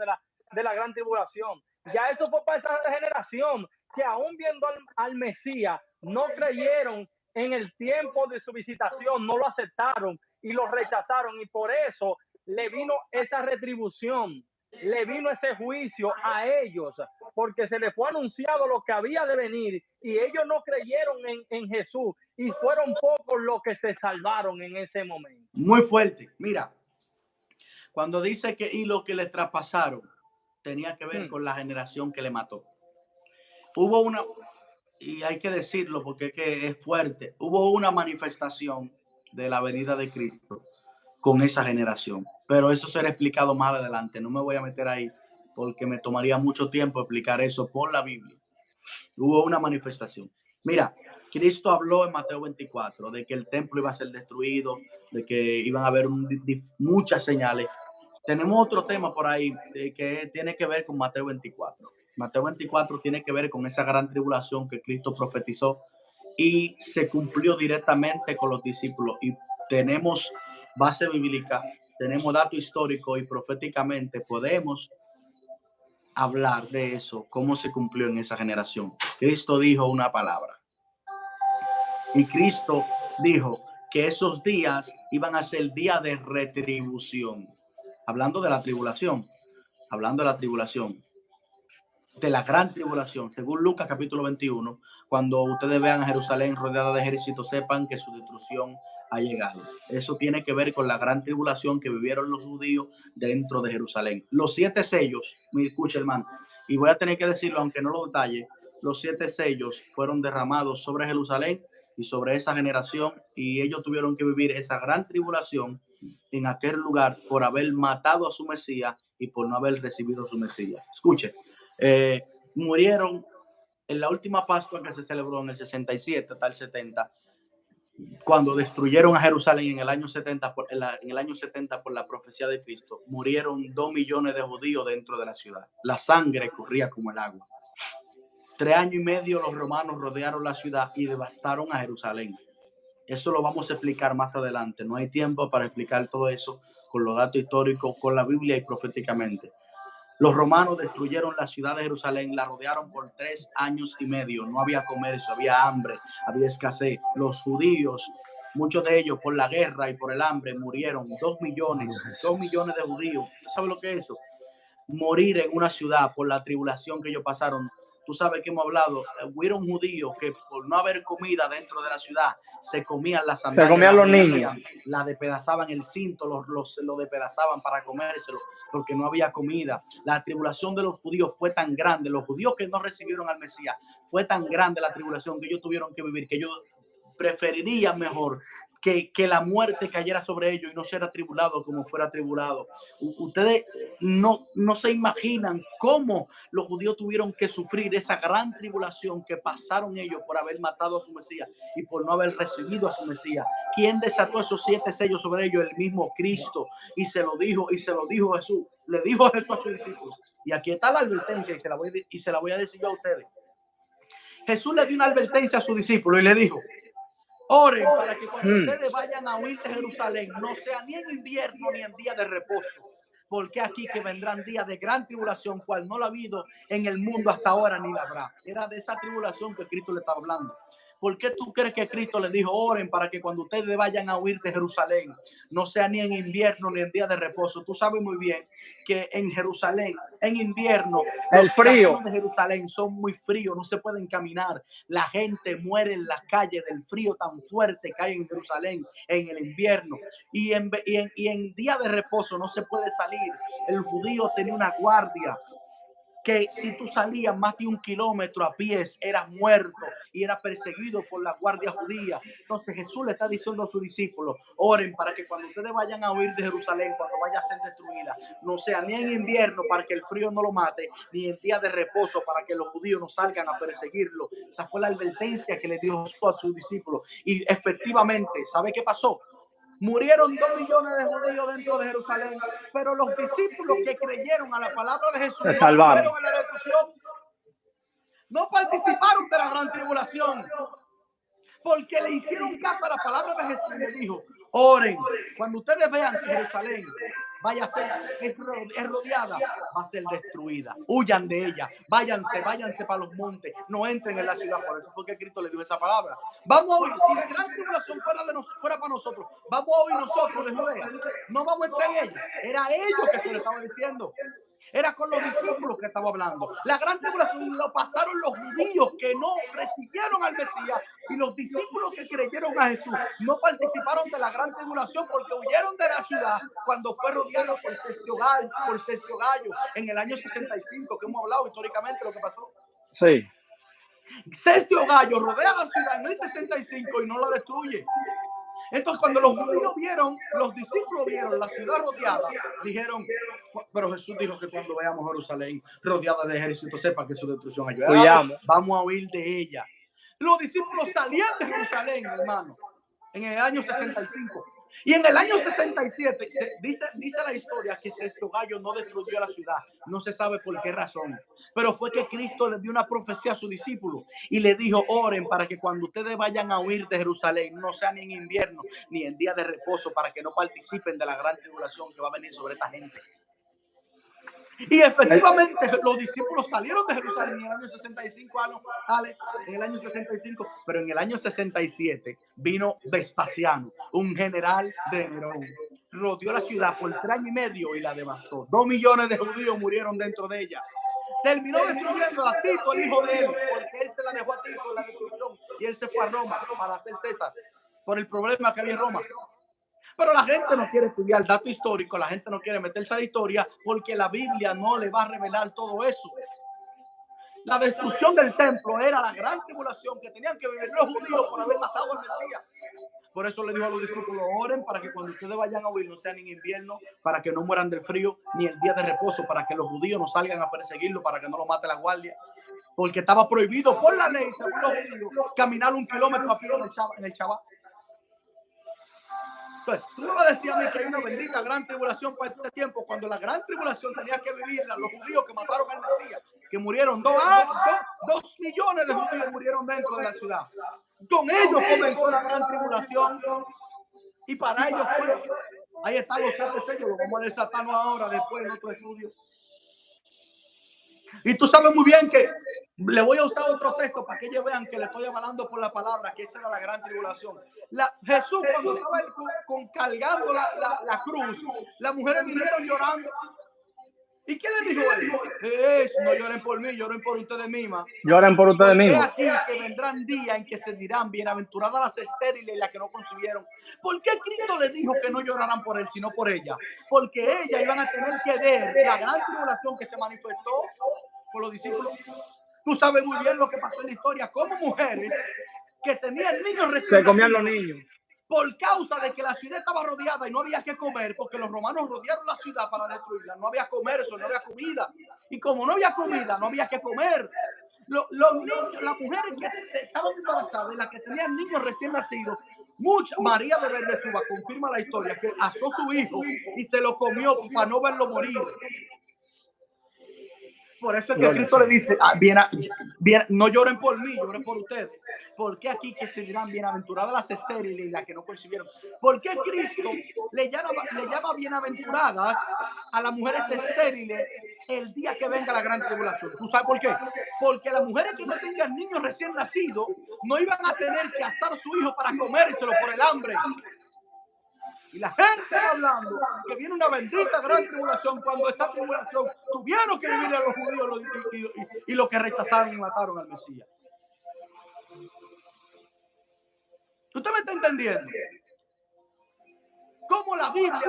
de la gran tribulación. Ya eso fue para esa generación que aún viendo al Mesías no creyeron en el tiempo de su visitación, no lo aceptaron y lo rechazaron, y por eso le vino esa retribución, le vino ese juicio a ellos, porque se les fue anunciado lo que había de venir y ellos no creyeron en Jesús, y fueron pocos los que se salvaron en ese momento. muy fuerte. Mira, cuando dice que y lo que le traspasaron tenía que ver con la generación que le mató. Hubo una, y hay que decirlo porque es fuerte, hubo una manifestación de la venida de Cristo con esa generación. Pero eso será explicado más adelante. No me voy a meter ahí porque me tomaría mucho tiempo explicar eso por la Biblia. Hubo una manifestación. Mira, Cristo habló en Mateo 24 de que el templo iba a ser destruido, de que iban a haber muchas señales. Tenemos otro tema por ahí que tiene que ver con Mateo 24. Mateo 24 tiene que ver con esa gran tribulación que Cristo profetizó y se cumplió directamente con los discípulos. Y tenemos base bíblica, tenemos dato histórico y proféticamente podemos hablar de eso, cómo se cumplió en esa generación. Cristo dijo una palabra. Y Cristo dijo que esos días iban a ser días de retribución. Hablando de la tribulación, hablando de la tribulación, de la gran tribulación, según Lucas capítulo 21, cuando ustedes vean a Jerusalén rodeada de ejércitos, sepan que su destrucción ha llegado. Eso tiene que ver con la gran tribulación que vivieron los judíos dentro de Jerusalén. Los 7 sellos, me escucha hermano, y voy a tener que decirlo aunque no lo detalle, los 7 sellos fueron derramados sobre Jerusalén y sobre esa generación, y ellos tuvieron que vivir esa gran tribulación en aquel lugar por haber matado a su Mesías y por no haber recibido su Mesías. Escuche, murieron en la última Pascua que se celebró en el 67 hasta el 70, cuando destruyeron a Jerusalén en el año 70 en el año 70 por la profecía de Cristo. Murieron 2 millones de judíos dentro de la ciudad. La sangre corría como el agua. 3 años y medio los romanos rodearon la ciudad y devastaron a Jerusalén. Eso lo vamos a explicar más adelante. No hay tiempo para explicar todo eso con los datos históricos, con la Biblia y proféticamente. Los romanos destruyeron la ciudad de Jerusalén, la rodearon por 3 años y medio. No había comercio, había hambre, había escasez. Los judíos, muchos de ellos por la guerra y por el hambre, murieron. 2 millones de judíos. ¿Tú sabes lo que es eso? Morir en una ciudad por la tribulación que ellos pasaron. Tú sabes que hemos hablado, hubieron judíos que por no haber comida dentro de la ciudad se comían las Se sandalias, comían las los niños. rompían, las despedazaban el cinto, lo despedazaban para comérselo porque no había comida. La tribulación de los judíos fue tan grande, los judíos que no recibieron al Mesías, fue tan grande la tribulación que ellos tuvieron que vivir, que ellos preferirían mejor que la muerte cayera sobre ellos y no ser atribulado como fuera atribulado. Ustedes no se imaginan cómo los judíos tuvieron que sufrir esa gran tribulación que pasaron ellos por haber matado a su Mesías y por no haber recibido a su Mesías. ¿Quién desató esos 7 sellos sobre ellos? El mismo Cristo. Y se lo dijo Jesús. Le dijo Jesús a sus discípulos. Y aquí está la advertencia y se la voy a decir yo a ustedes. Jesús le dio una advertencia a sus discípulos y le dijo: oren para que cuando ustedes vayan a huir de Jerusalén, no sea ni en invierno ni en día de reposo, porque aquí que vendrán días de gran tribulación, cual no la ha habido en el mundo hasta ahora ni la habrá. Era de esa tribulación que Cristo le estaba hablando. ¿Por qué tú crees que Cristo les dijo: oren para que cuando ustedes vayan a huir de Jerusalén, no sea ni en invierno ni en día de reposo? Tú sabes muy bien que en Jerusalén, en invierno, El los frío. caminos de Jerusalén son muy fríos, no se pueden caminar. La gente muere en las calles del frío tan fuerte que hay en Jerusalén en el invierno. Y en día de reposo no se puede salir. El judío tenía una guardia que si tú salías más de 1 kilómetro a pies, eras muerto y eras perseguido por la guardia judía. Entonces Jesús le está diciendo a sus discípulos: oren para que cuando ustedes vayan a huir de Jerusalén, cuando vaya a ser destruida, no sea ni en invierno para que el frío no lo mate, ni en día de reposo para que los judíos no salgan a perseguirlo. Esa fue la advertencia que le dio Jesús a sus discípulos. Y efectivamente, ¿sabe qué pasó? Murieron 2 millones de judíos dentro de Jerusalén, pero los discípulos que creyeron a la palabra de Jesús Se no salvaron. murieron en la destrucción, no participaron de la gran tribulación, porque le hicieron caso a la palabra de Jesús y le dijo: oren, cuando ustedes vean que Jerusalén vaya a ser es rodeada, va a ser destruida, huyan de ella, váyanse para los montes, no entren en la ciudad. Por eso fue que Cristo le dio esa palabra. Vamos a oír, si la gran tribulación fuera para nosotros, vamos a oír nosotros de Judea, no vamos a entrar en ella. Era ellos que se lo estaban diciendo. Era con los discípulos que estaba hablando. La gran tribulación lo pasaron los judíos que no recibieron al Mesías, y los discípulos que creyeron a Jesús no participaron de la gran tribulación porque huyeron de la ciudad cuando fue rodeada por sexto gallo en el año 65, que hemos hablado históricamente lo que pasó. Sí. Sexto gallo rodea la ciudad en el 65 y no la destruye. Entonces, cuando los judíos vieron, los discípulos vieron la ciudad rodeada, dijeron: pero Jesús dijo que cuando veamos Jerusalén rodeada de ejércitos, sepa que su destrución ha llegado, vamos a huir de ella. Los discípulos salían de Jerusalén, hermano, en el año 65. Y en el año 67 dice la historia que sexto gallo no destruyó la ciudad. No se sabe por qué razón, pero fue que Cristo le dio una profecía a sus discípulos y le dijo: oren para que cuando ustedes vayan a huir de Jerusalén, no sea ni en invierno ni en día de reposo, para que no participen de la gran tribulación que va a venir sobre esta gente. Y efectivamente los discípulos salieron de Jerusalén en el año 65, en el año 65, pero en el año 67 vino Vespasiano, un general de Nerón. Rodeó la ciudad por 3 años y medio y la devastó. 2 millones de judíos murieron dentro de ella. Terminó destruyendo a Tito, el hijo de él, porque él se la dejó a Tito en la destrucción y él se fue a Roma para ser César por el problema que había en Roma. Pero la gente no quiere estudiar dato histórico, la gente no quiere meterse a la historia porque la Biblia no le va a revelar todo eso. La destrucción del templo era la gran tribulación que tenían que vivir los judíos por haber matado al Mesías. Por eso le dijo a los discípulos: oren para que cuando ustedes vayan a huir no sean en invierno, para que no mueran del frío, ni el día de reposo, para que los judíos no salgan a perseguirlo, para que no lo mate la guardia. Porque estaba prohibido por la ley, según los judíos, caminar 1 kilómetro a pie en el Shabbat. Entonces, tú me vas a decir a mí que hay una bendita gran tribulación para este tiempo, cuando la gran tribulación tenía que vivirla los judíos que mataron al Mesías, que murieron 2 millones de judíos murieron dentro de la ciudad. Con ellos comenzó la gran tribulación y para ellos fue. Ahí están los 7 sellos, lo vamos a desatarnos ahora después en otro estudio. Y tú sabes muy bien que le voy a usar otro texto para que ellos vean que le estoy avalando por la palabra, que esa era la gran tribulación. Jesús, cuando estaba cargando la cruz, las mujeres vinieron llorando. ¿Y qué le dijo él? No lloren por mí, lloren por ustedes mismas. Lloren por ustedes Porque mismos. aquí que vendrán días en que se dirán bienaventuradas las estériles y las que no concibieron. ¿Por qué Cristo le dijo que no llorarán por él, sino por ella? Porque ellas iban a tener que ver la gran tribulación que se manifestó con los discípulos. Tú sabes muy bien lo que pasó en la historia, como mujeres que tenían niños recién Se comían los nacidos, niños. por causa de que la ciudad estaba rodeada y no había que comer, porque los romanos rodearon la ciudad para destruirla. No había comercio, no había comida. Y como no había comida, no había que comer. Los niños, las mujeres que estaban embarazadas y las que tenían niños recién nacidos, María de Berbesuba confirma la historia, que asó su hijo y se lo comió para no verlo morir. Por eso es que Cristo le dice, no lloren por mí, lloren por ustedes. ¿Por qué aquí que se dirán bienaventuradas las estériles y las que no concibieron? ¿Por qué Cristo le llama bienaventuradas a las mujeres estériles el día que venga la gran tribulación? ¿Tú sabes por qué? Porque las mujeres que no tengan niños recién nacidos no iban a tener que asar a su hijo para comérselo por el hambre. Y la gente está hablando que viene una bendita gran tribulación, cuando esa tribulación tuvieron que vivir a los judíos y los que rechazaron y mataron al Mesías. ¿Usted me está entendiendo? Como la Biblia,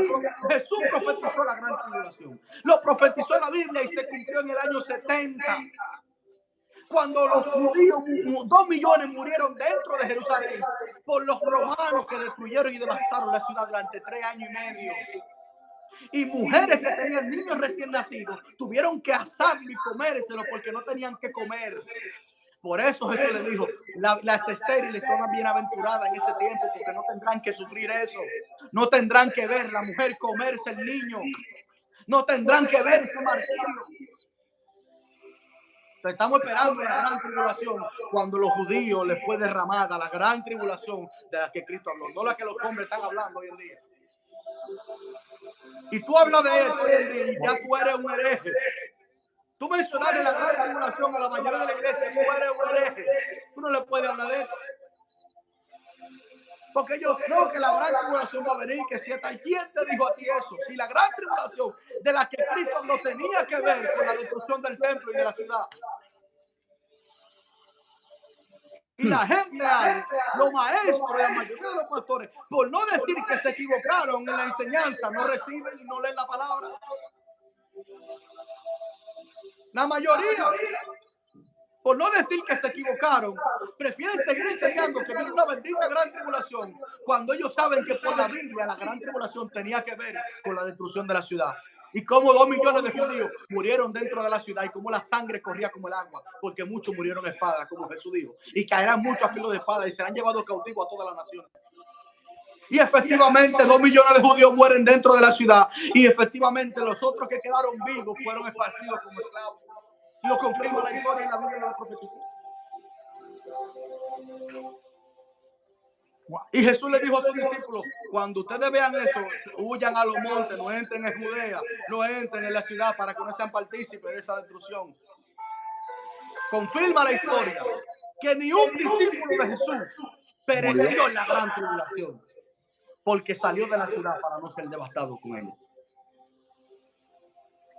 Jesús profetizó la gran tribulación. Lo profetizó la Biblia y se cumplió en el año 70. Cuando los judíos, 2 millones murieron dentro de Jerusalén por los romanos que destruyeron y devastaron la ciudad durante 3 años y medio. Y mujeres que tenían niños recién nacidos tuvieron que asarlo y comérselo porque no tenían que comer. Por eso Jesús le dijo, las estériles son las bienaventuradas en ese tiempo, porque no tendrán que sufrir eso. No tendrán que ver la mujer comerse el niño. No tendrán que ver ese martirio. Estamos esperando una gran tribulación cuando los judíos les fue derramada la gran tribulación de la que Cristo habló, no la que los hombres están hablando hoy en día. Y tú hablas de esto hoy en día y ya tú eres un hereje. Tú mencionarle la gran tribulación a la mayoría de la iglesia, tú eres un hereje. Tú no le puedes hablar de esto. Porque ellos no, que la gran tribulación va a venir, que si está. ¿Quién te dijo a ti eso? Si la gran tribulación de la que Cristo no tenía que ver con la destrucción del templo y de la ciudad. Y la gente, los maestros y la mayoría de los pastores, por no decir que se equivocaron en la enseñanza, no reciben y no leen la palabra. La mayoría, por no decir que se equivocaron, prefieren seguir enseñando que viene una bendita gran tribulación, cuando ellos saben que por la Biblia la gran tribulación tenía que ver con la destrucción de la ciudad. Y como 2 millones de judíos murieron dentro de la ciudad y como la sangre corría como el agua, porque muchos murieron a espada, como Jesús dijo, y caerán muchos a filo de espada y serán llevados cautivos a todas las naciones. Y efectivamente 2 millones de judíos mueren dentro de la ciudad, y efectivamente los otros que quedaron vivos fueron esparcidos como esclavos. Lo confirma la historia en la Biblia de la profecía. Y Jesús le dijo a sus discípulos, cuando ustedes vean eso, huyan a los montes, no entren en Judea, no entren en la ciudad para que no sean partícipes de esa destrucción. Confirma la historia que ni un discípulo de Jesús pereció en la gran tribulación, porque salió de la ciudad para no ser devastado con ella.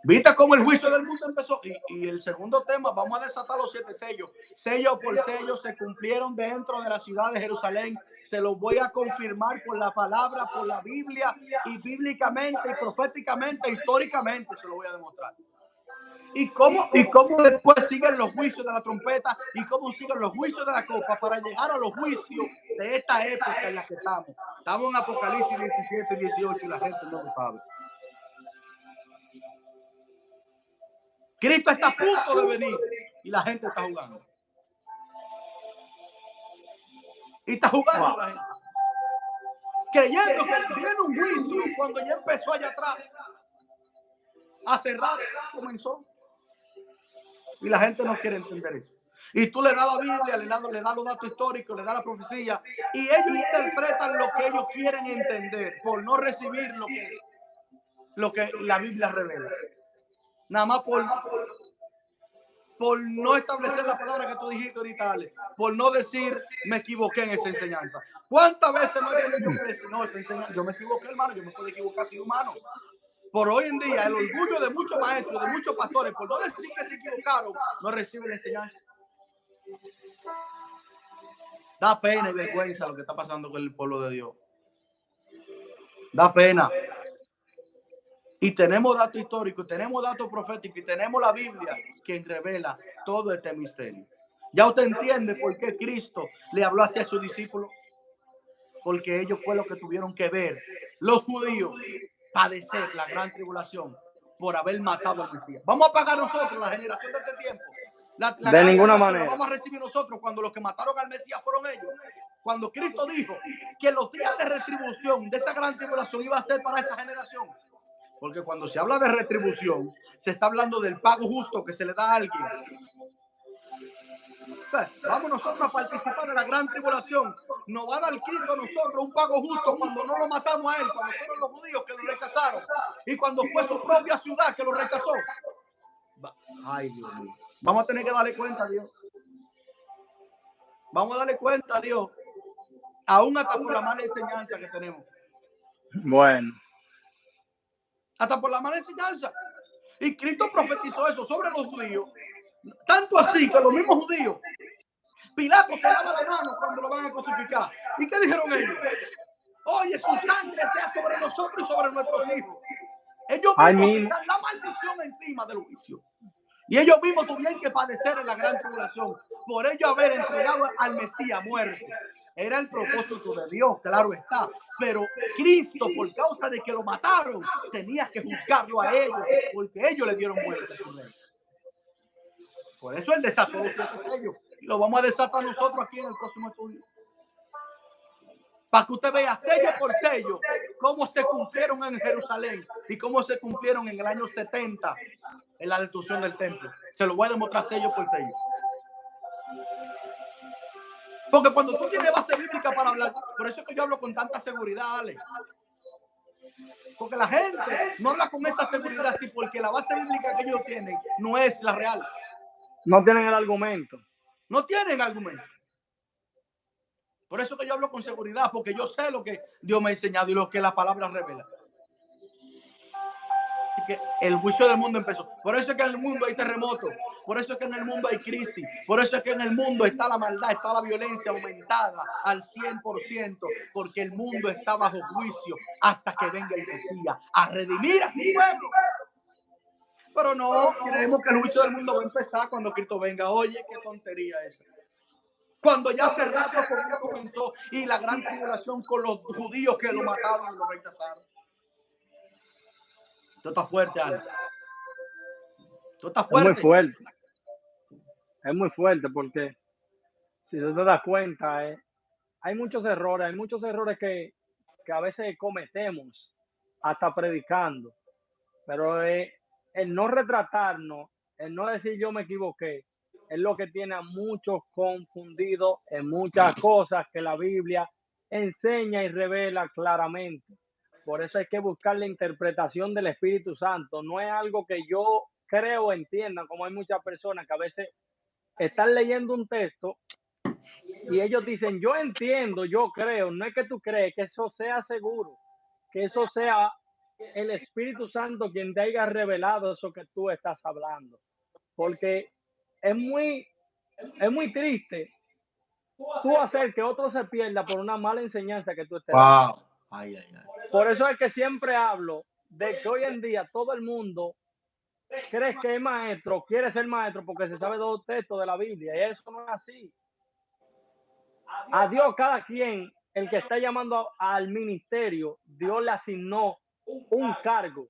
¿Viste cómo el juicio del mundo empezó? Y el segundo tema, vamos a desatar los 7 sellos. Sello por sello se cumplieron dentro de la ciudad de Jerusalén. Se los voy a confirmar por la palabra, por la Biblia, y bíblicamente, y proféticamente, históricamente se lo voy a demostrar. Y cómo después siguen los juicios de la trompeta y cómo siguen los juicios de la copa para llegar a los juicios de esta época en la que estamos. Estamos en Apocalipsis 17 y 18 y la gente no lo sabe. Cristo está a punto de venir y la gente está jugando. Y está jugando la gente. Creyendo que viene un juicio cuando ya empezó allá atrás. Hace rato comenzó. Y la gente no quiere entender eso. Y tú le das la Biblia, le das los datos históricos, le das la profecía. Y ellos interpretan lo que ellos quieren entender por no recibir lo que la Biblia revela. Nada más por por no establecer la palabra que tú dijiste ahorita, Ale, por no decir me equivoqué en esa enseñanza. ¿Cuántas veces no he tenido yo que decir, no, esa enseñanza, yo me equivoqué, hermano, yo me puedo equivocar, soy humano? Por hoy en día, el orgullo de muchos maestros, de muchos pastores, por no decir que se equivocaron, no reciben la enseñanza. Da pena y vergüenza lo que está pasando con el pueblo de Dios. Da pena. Y tenemos datos históricos, tenemos datos proféticos y tenemos la Biblia que revela todo este misterio. Ya usted entiende por qué Cristo le habló así a sus discípulos. Porque ellos fue lo que tuvieron que ver, los judíos, padecer la gran tribulación por haber matado al Mesías. Vamos a pagar nosotros, la generación de este tiempo. La De gran ninguna tribulación la manera. vamos a recibir nosotros cuando los que mataron al Mesías fueron ellos. Cuando Cristo dijo que los días de retribución de esa gran tribulación iba a ser para esa generación. Porque cuando se habla de retribución, se está hablando del pago justo que se le da a alguien. Vamos nosotros a participar de la gran tribulación. Nos va a dar Cristo a nosotros un pago justo cuando no lo matamos a él, cuando fueron los judíos que lo rechazaron y cuando fue su propia ciudad que lo rechazó. Ay, Dios mío. Vamos a tener que darle cuenta a Dios. Vamos a darle cuenta a Dios, aún hasta por la mala enseñanza que tenemos. Bueno. Hasta por la mala enseñanza. Y Cristo profetizó eso sobre los judíos. Tanto así que los mismos judíos, Pilato se lava la mano cuando lo van a crucificar. ¿Y qué dijeron ellos? Oye, su sangre sea sobre nosotros y sobre nuestros hijos. Ellos mismos echan la maldición encima del juicio. Y ellos mismos tuvieron que padecer en la gran tribulación por ellos haber entregado al Mesías muerto. Era el propósito de Dios, claro está. Pero Cristo, por causa de que lo mataron, tenía que juzgarlo a ellos, porque ellos le dieron muerte a su rey. Por eso él desató los 7 sellos. Y lo vamos a desatar nosotros aquí en el próximo estudio. Para que usted vea sello por sello cómo se cumplieron en Jerusalén y cómo se cumplieron en el año 70 en la destrucción del templo. Se lo voy a demostrar sello por sello. Porque cuando tú tienes base bíblica para hablar, por eso es que yo hablo con tanta seguridad, Ale. Porque la gente no habla con esa seguridad así porque la base bíblica que ellos tienen no es la real. No tienen el argumento. No tienen argumento. Por eso que yo hablo con seguridad, porque yo sé lo que Dios me ha enseñado y lo que la palabra revela. Así que el juicio del mundo empezó. Por eso es que en el mundo hay terremotos. Por eso es que en el mundo hay crisis. Por eso es que en el mundo está la maldad, está la violencia aumentada al 100%. Porque el mundo está bajo juicio hasta que venga el Mesías a redimir a su pueblo. Pero no, creemos que el juicio del mundo va a empezar cuando Cristo venga. Oye, qué tontería esa. Cuando ya hace rato comenzó y la gran tribulación con los judíos que lo mataron y lo rechazaron. Esto está fuerte, Ale. Esto está fuerte. Es muy fuerte. Es muy fuerte porque si tú te das cuenta, hay muchos errores que a veces cometemos hasta predicando. Pero el no retratarnos, el no decir yo me equivoqué, es lo que tiene a muchos confundidos en muchas cosas que la Biblia enseña y revela claramente. Por eso hay que buscar la interpretación del Espíritu Santo. No es algo que yo creo entiendan, como hay muchas personas que a veces están leyendo un texto y ellos dicen, yo entiendo, yo creo. No es que tú crees, que eso sea seguro, que eso sea el Espíritu Santo quien te haya revelado eso que tú estás hablando. Porque es muy triste tú hacer que otro se pierda por una mala enseñanza que tú estés dando. Wow. Ay, ay, ay. Por eso es que siempre hablo de que hoy en día todo el mundo cree que es maestro, quiere ser maestro porque se sabe dos textos de la Biblia, y eso no es así. A Dios, cada quien, el que está llamando al ministerio, Dios le asignó un cargo.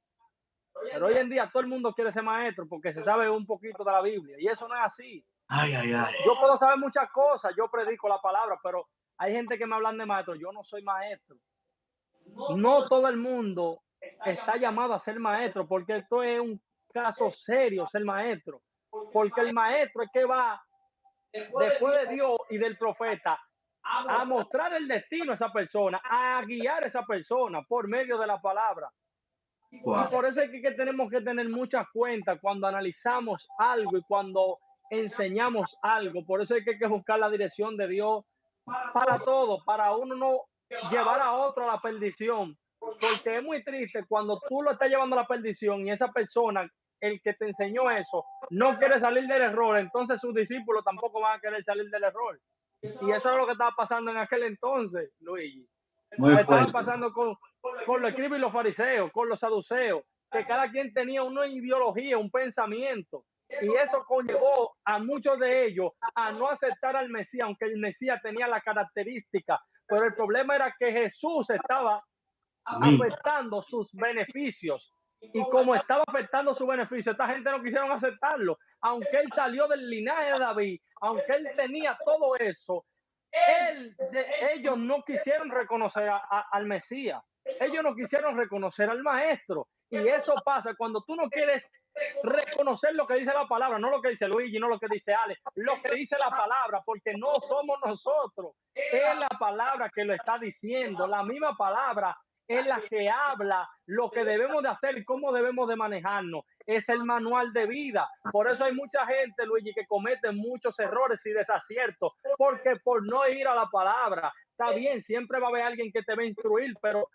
Pero hoy en día todo el mundo quiere ser maestro porque se sabe un poquito de la Biblia, y eso no es así. Ay, ay, ay. Yo puedo saber muchas cosas, yo predico la palabra, pero hay gente que me hablan de maestro. Yo no soy maestro. No todo el mundo está llamado a ser maestro, porque esto es un caso serio, ser maestro. Porque el maestro es que va después de Dios y del profeta a mostrar el destino a esa persona, a guiar a esa persona por medio de la palabra. Wow. Y por eso es que tenemos que tener muchas cuentas cuando analizamos algo y cuando enseñamos algo. Por eso hay que buscar la dirección de Dios para todo, para uno no llevar a otro a la perdición. Porque es muy triste cuando tú lo estás llevando a la perdición y esa persona, el que te enseñó eso, no quiere salir del error, entonces sus discípulos tampoco van a querer salir del error. Y eso es lo que estaba pasando en aquel entonces, Luigi. Muy Estaba fuerte. pasando con los escribas y los fariseos, con los saduceos, que cada quien tenía una ideología, un pensamiento. Y eso conllevó a muchos de ellos a no aceptar al Mesías, aunque el Mesías tenía la característica. Pero el problema era que Jesús estaba Amén. afectando sus beneficios. Y como estaba afectando sus beneficios, esta gente no quisieron aceptarlo. Aunque él salió del linaje de David, aunque él tenía todo eso, ellos no quisieron reconocer al Mesías. Ellos no quisieron reconocer al Maestro. Y eso pasa cuando tú no quieres reconocer lo que dice la palabra, no lo que dice Luigi, no lo que dice Alex, lo que dice la palabra, porque no somos nosotros, es la palabra que lo está diciendo, la misma palabra es la que habla lo que debemos de hacer y cómo debemos de manejarnos. Es el manual de vida. Por eso hay mucha gente, Luigi, que comete muchos errores y desaciertos, porque por no ir a la palabra, está bien, siempre va a haber alguien que te va a instruir, pero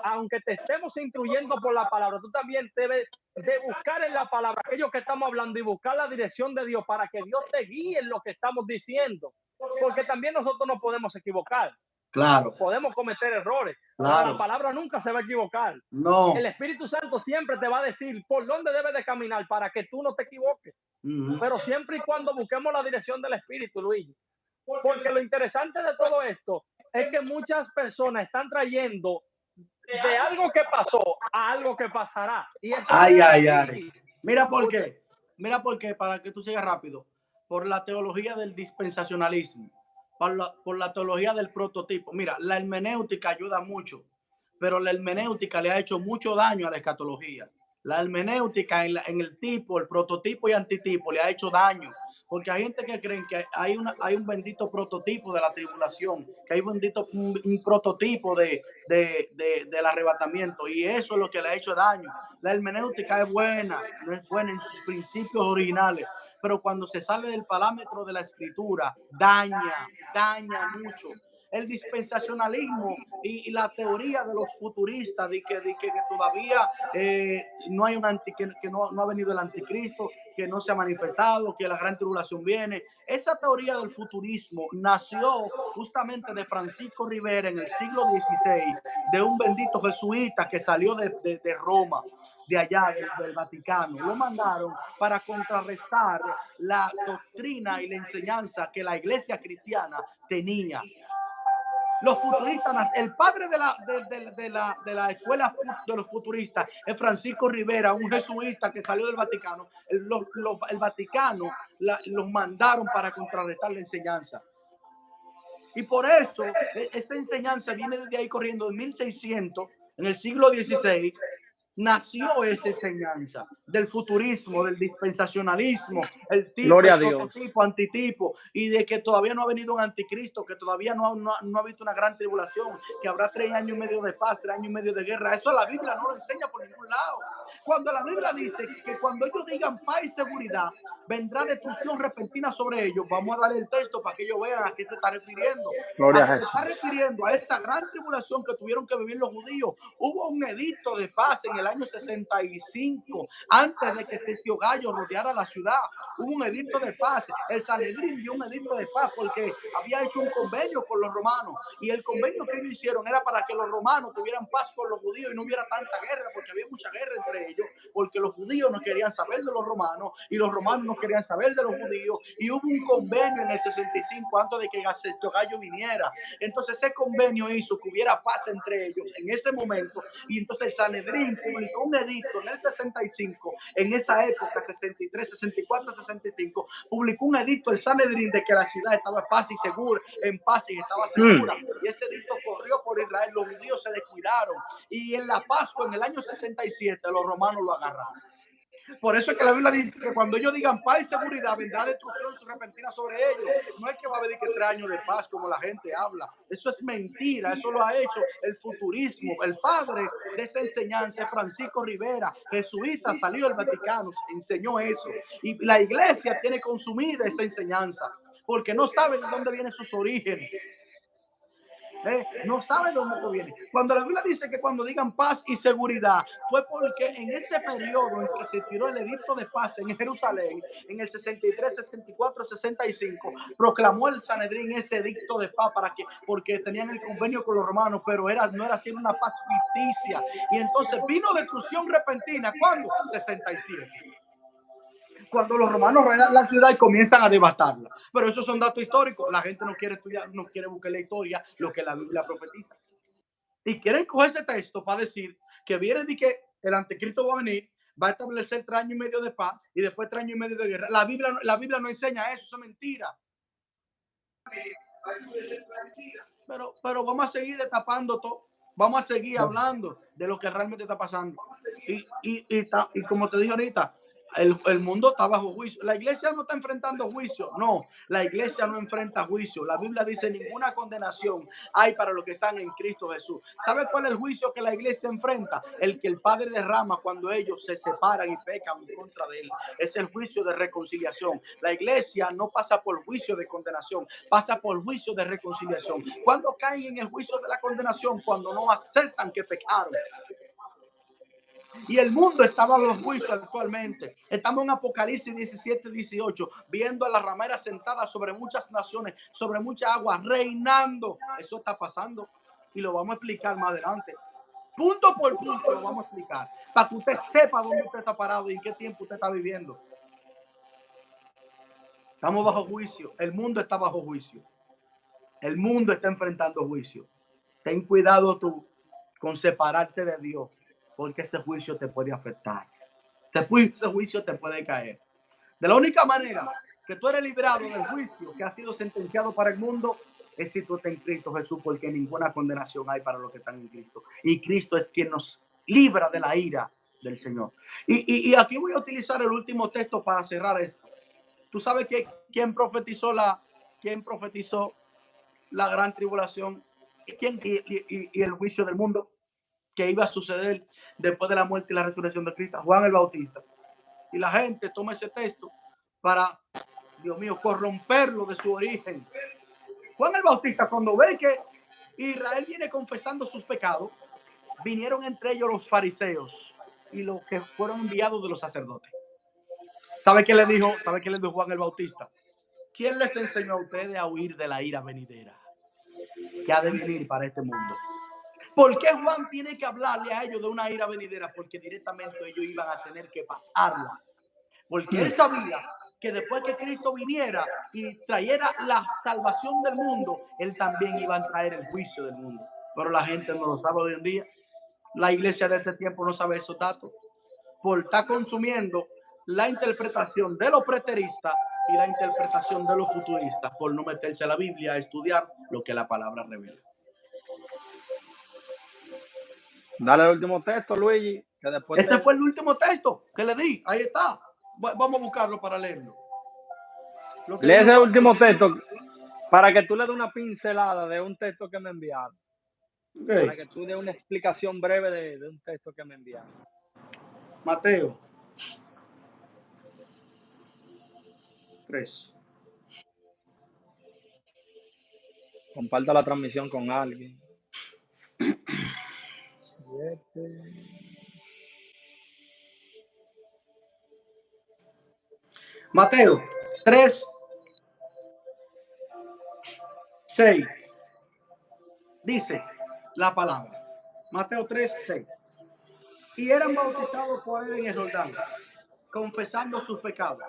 aunque te estemos instruyendo por la palabra, tú también debes de buscar en la palabra aquello que estamos hablando y buscar la dirección de Dios para que Dios te guíe en lo que estamos diciendo. Porque también nosotros nos podemos equivocar. Claro, Podemos cometer errores, pero la claro. palabra nunca se va a equivocar. No. El Espíritu Santo siempre te va a decir por dónde debes de caminar para que tú no te equivoques. Ujú. Pero siempre y cuando busquemos la dirección del Espíritu, Luis. Porque lo interesante de todo esto es que muchas personas están trayendo de algo que pasó a algo que pasará. Y eso no Ay, es ay, ay. así. Mira por qué. Mira por qué, para que tú sigas rápido. Por la teología del dispensacionalismo. Por la teología del prototipo. Mira, la hermenéutica ayuda mucho, pero la hermenéutica le ha hecho mucho daño a la escatología. La hermenéutica en el tipo, el prototipo y antitipo le ha hecho daño. Porque hay gente que creen que hay un bendito prototipo de la tribulación, que hay un prototipo del arrebatamiento, y eso es lo que le ha hecho daño. La hermenéutica es buena, no es buena en sus principios originales, pero cuando se sale del parámetro de la escritura, daña mucho. El dispensacionalismo y la teoría de los futuristas que todavía no hay que no ha venido el anticristo, que no se ha manifestado, que la gran tribulación viene. Esa teoría del futurismo nació justamente de Francisco Rivera en el siglo XVI, de un bendito jesuita que salió de Roma, de allá del Vaticano. Lo mandaron para contrarrestar la doctrina y la enseñanza que la iglesia cristiana tenía. Los futuristas, el padre de la escuela de los futuristas es Francisco Rivera, un jesuita que salió del Vaticano. El Vaticano los mandaron para contrarrestar la enseñanza. Y por eso esa enseñanza viene desde ahí corriendo de 1600, en el siglo XVI, nació esa enseñanza del futurismo, del dispensacionalismo, el tipo, Gloria el a Dios. prototipo, antitipo, y de que todavía no ha venido un anticristo, que todavía no ha visto una gran tribulación, que habrá 3 años y medio de paz, 3 años y medio de guerra. Eso la Biblia no lo enseña por ningún lado. Cuando la Biblia dice que cuando ellos digan paz y seguridad, vendrá destrucción repentina sobre ellos. Vamos a darle el texto para que ellos vean a qué se está refiriendo. Gloria a Se está Jesús. refiriendo a esa gran tribulación que tuvieron que vivir los judíos. Hubo un edicto de paz en el año 65, antes de que Setio Gallo rodeara la ciudad. Hubo un edicto de paz. El Sanedrín dio un edicto de paz porque había hecho un convenio con los romanos, y el convenio que ellos hicieron era para que los romanos tuvieran paz con los judíos y no hubiera tanta guerra, porque había mucha guerra entre ellos, porque los judíos no querían saber de los romanos y los romanos no querían saber de los judíos, y hubo un convenio en el 65 antes de que Setio Gallo viniera. Entonces ese convenio hizo que hubiera paz entre ellos en ese momento, y entonces el Sanedrín publicó un edicto en el 65, en esa época, 63, 64, 65, publicó un edicto el Sanedrín de que la ciudad estaba en paz y segura, en paz y estaba segura, y ese edicto corrió por Israel. Los judíos se descuidaron, y en la Pascua, en el año 67, los romanos lo agarraron. Por eso es que la Biblia dice que cuando ellos digan paz y seguridad, vendrá destrucción repentina sobre ellos. No es que va a haber que 3 años de paz como la gente habla. Eso es mentira. Eso lo ha hecho el futurismo. El padre de esa enseñanza, Francisco Rivera, jesuita, salió del Vaticano, enseñó eso. Y la iglesia tiene consumida esa enseñanza porque no sabe de dónde vienen sus orígenes. No sabe de dónde proviene. Cuando la Biblia dice que cuando digan paz y seguridad, fue porque en ese periodo en que se tiró el edicto de paz en Jerusalén, en el 63, 64, 65, proclamó el Sanedrín ese edicto de paz porque tenían el convenio con los romanos, pero no era sino una paz ficticia. Y entonces vino destrucción repentina. ¿Cuándo? 67. Cuando los romanos reinan la ciudad y comienzan a devastarla. Pero esos son datos históricos. La gente no quiere estudiar, no quiere buscar la historia, lo que la Biblia profetiza. Y quieren coger ese texto para decir que viene de que el anticristo va a venir, va a establecer 3 años y medio de paz y después 3 años y medio de guerra. La Biblia no enseña eso es mentira. Pero vamos a seguir destapando todo. Vamos a seguir hablando de lo que realmente está pasando. Y como te dije ahorita, el mundo está bajo juicio. La iglesia no está enfrentando juicio. No, la iglesia no enfrenta juicio. La Biblia dice ninguna condenación hay para los que están en Cristo Jesús. ¿Sabe cuál es el juicio que la iglesia enfrenta? El que el Padre derrama cuando ellos se separan y pecan en contra de él. Es el juicio de reconciliación. La iglesia no pasa por juicio de condenación, pasa por juicio de reconciliación. ¿Cuándo caen en el juicio de la condenación? Cuando no aceptan que pecaron. Y el mundo está bajo juicio actualmente. Estamos en Apocalipsis 17, 18, viendo a la ramera sentada sobre muchas naciones, sobre mucha agua, reinando. Eso está pasando y lo vamos a explicar más adelante. Punto por punto lo vamos a explicar, para que usted sepa dónde usted está parado y en qué tiempo usted está viviendo. Estamos bajo juicio. El mundo está bajo juicio. El mundo está enfrentando juicio. Ten cuidado tú con separarte de Dios, porque ese juicio te puede afectar. Ese juicio te puede caer. De la única manera que tú eres librado del juicio que ha sido sentenciado para el mundo es si tú estás en Cristo Jesús, porque ninguna condenación hay para los que están en Cristo. Y Cristo es quien nos libra de la ira del Señor. Y aquí voy a utilizar el último texto para cerrar esto. Tú sabes que quién profetizó la gran tribulación y el juicio del mundo que iba a suceder después de la muerte y la resurrección de Cristo. Juan el Bautista. Y la gente toma ese texto para, Dios mío, corromperlo de su origen. Juan el Bautista, cuando ve que Israel viene confesando sus pecados, vinieron entre ellos los fariseos y los que fueron enviados de los sacerdotes. ¿Sabe qué le dijo Juan el Bautista? ¿Quién les enseñó a ustedes a huir de la ira venidera que ha de venir para este mundo? ¿Por qué Juan tiene que hablarle a ellos de una ira venidera? Porque directamente ellos iban a tener que pasarla. Porque él sabía que después que Cristo viniera y trayera la salvación del mundo, él también iba a traer el juicio del mundo. Pero la gente no lo sabe hoy en día. La iglesia de este tiempo no sabe esos datos. Por estar consumiendo la interpretación de los preteristas y la interpretación de los futuristas, por no meterse a la Biblia a estudiar lo que la palabra revela. Dale el último texto, Luigi. Que después Ese fue el último texto que le di. Ahí está. Vamos a buscarlo para leerlo. Lee ese último texto para que tú le des una pincelada de un texto que me enviaron. Okay. Para que tú des una explicación breve de un texto que me enviaron. Mateo 3. Comparta la transmisión con alguien. Mateo 3, 6. Dice la palabra. Mateo 3, 6. Y eran bautizados por él en el Jordán, confesando sus pecados.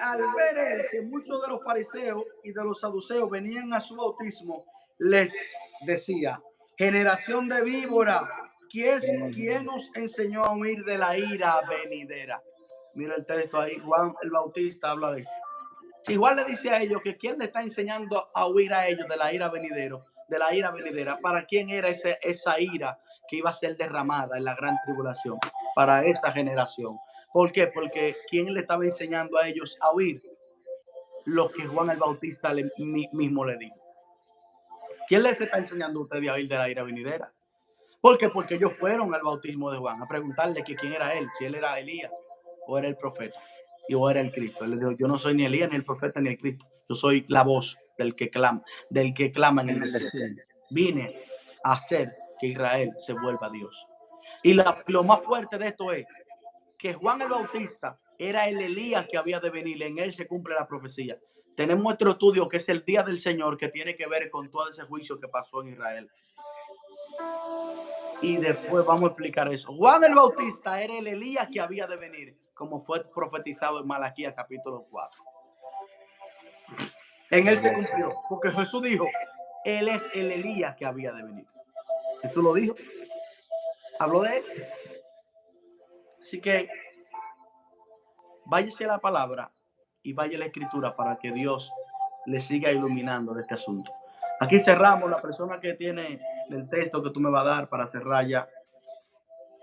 Al ver él que muchos de los fariseos y de los saduceos venían a su bautismo, les decía: generación de víbora, ¿quién os enseñó a huir de la ira venidera? Mira el texto ahí, Juan el Bautista habla de esto. Si Juan le dice a ellos que quién le está enseñando a huir a ellos de la ira venidera, ¿para quién era esa ira que iba a ser derramada en la gran tribulación? para esa generación. ¿Por qué? Porque ¿quién le estaba enseñando a ellos a oír? Lo que Juan el Bautista mismo le dijo. ¿Quién les está enseñando a ustedes a oír de la ira venidera? ¿Por qué? Porque ellos fueron al bautismo de Juan a preguntarle que quién era él, si él era Elías o era el profeta o era el Cristo. Él le dijo, yo no soy ni Elías, ni el profeta, ni el Cristo. Yo soy la voz del que clama en el en el desierto. desierto. Vine a hacer que Israel se vuelva a Dios. Y lo más fuerte de esto es que Juan el Bautista era el Elías que había de venir. En él se cumple la profecía. Tenemos otro estudio que es el día del Señor, que tiene que ver con todo ese juicio que pasó en Israel. Y después vamos a explicar eso. Juan el Bautista era el Elías que había de venir, como fue profetizado en Malaquías capítulo 4. En él se cumplió, porque Jesús dijo, él es el Elías que había de venir. Jesús lo dijo, habló de él. Así que váyase a la palabra y vaya a la escritura para que Dios le siga iluminando de este asunto. Aquí cerramos. La persona que tiene el texto que tú me vas a dar para cerrar ya.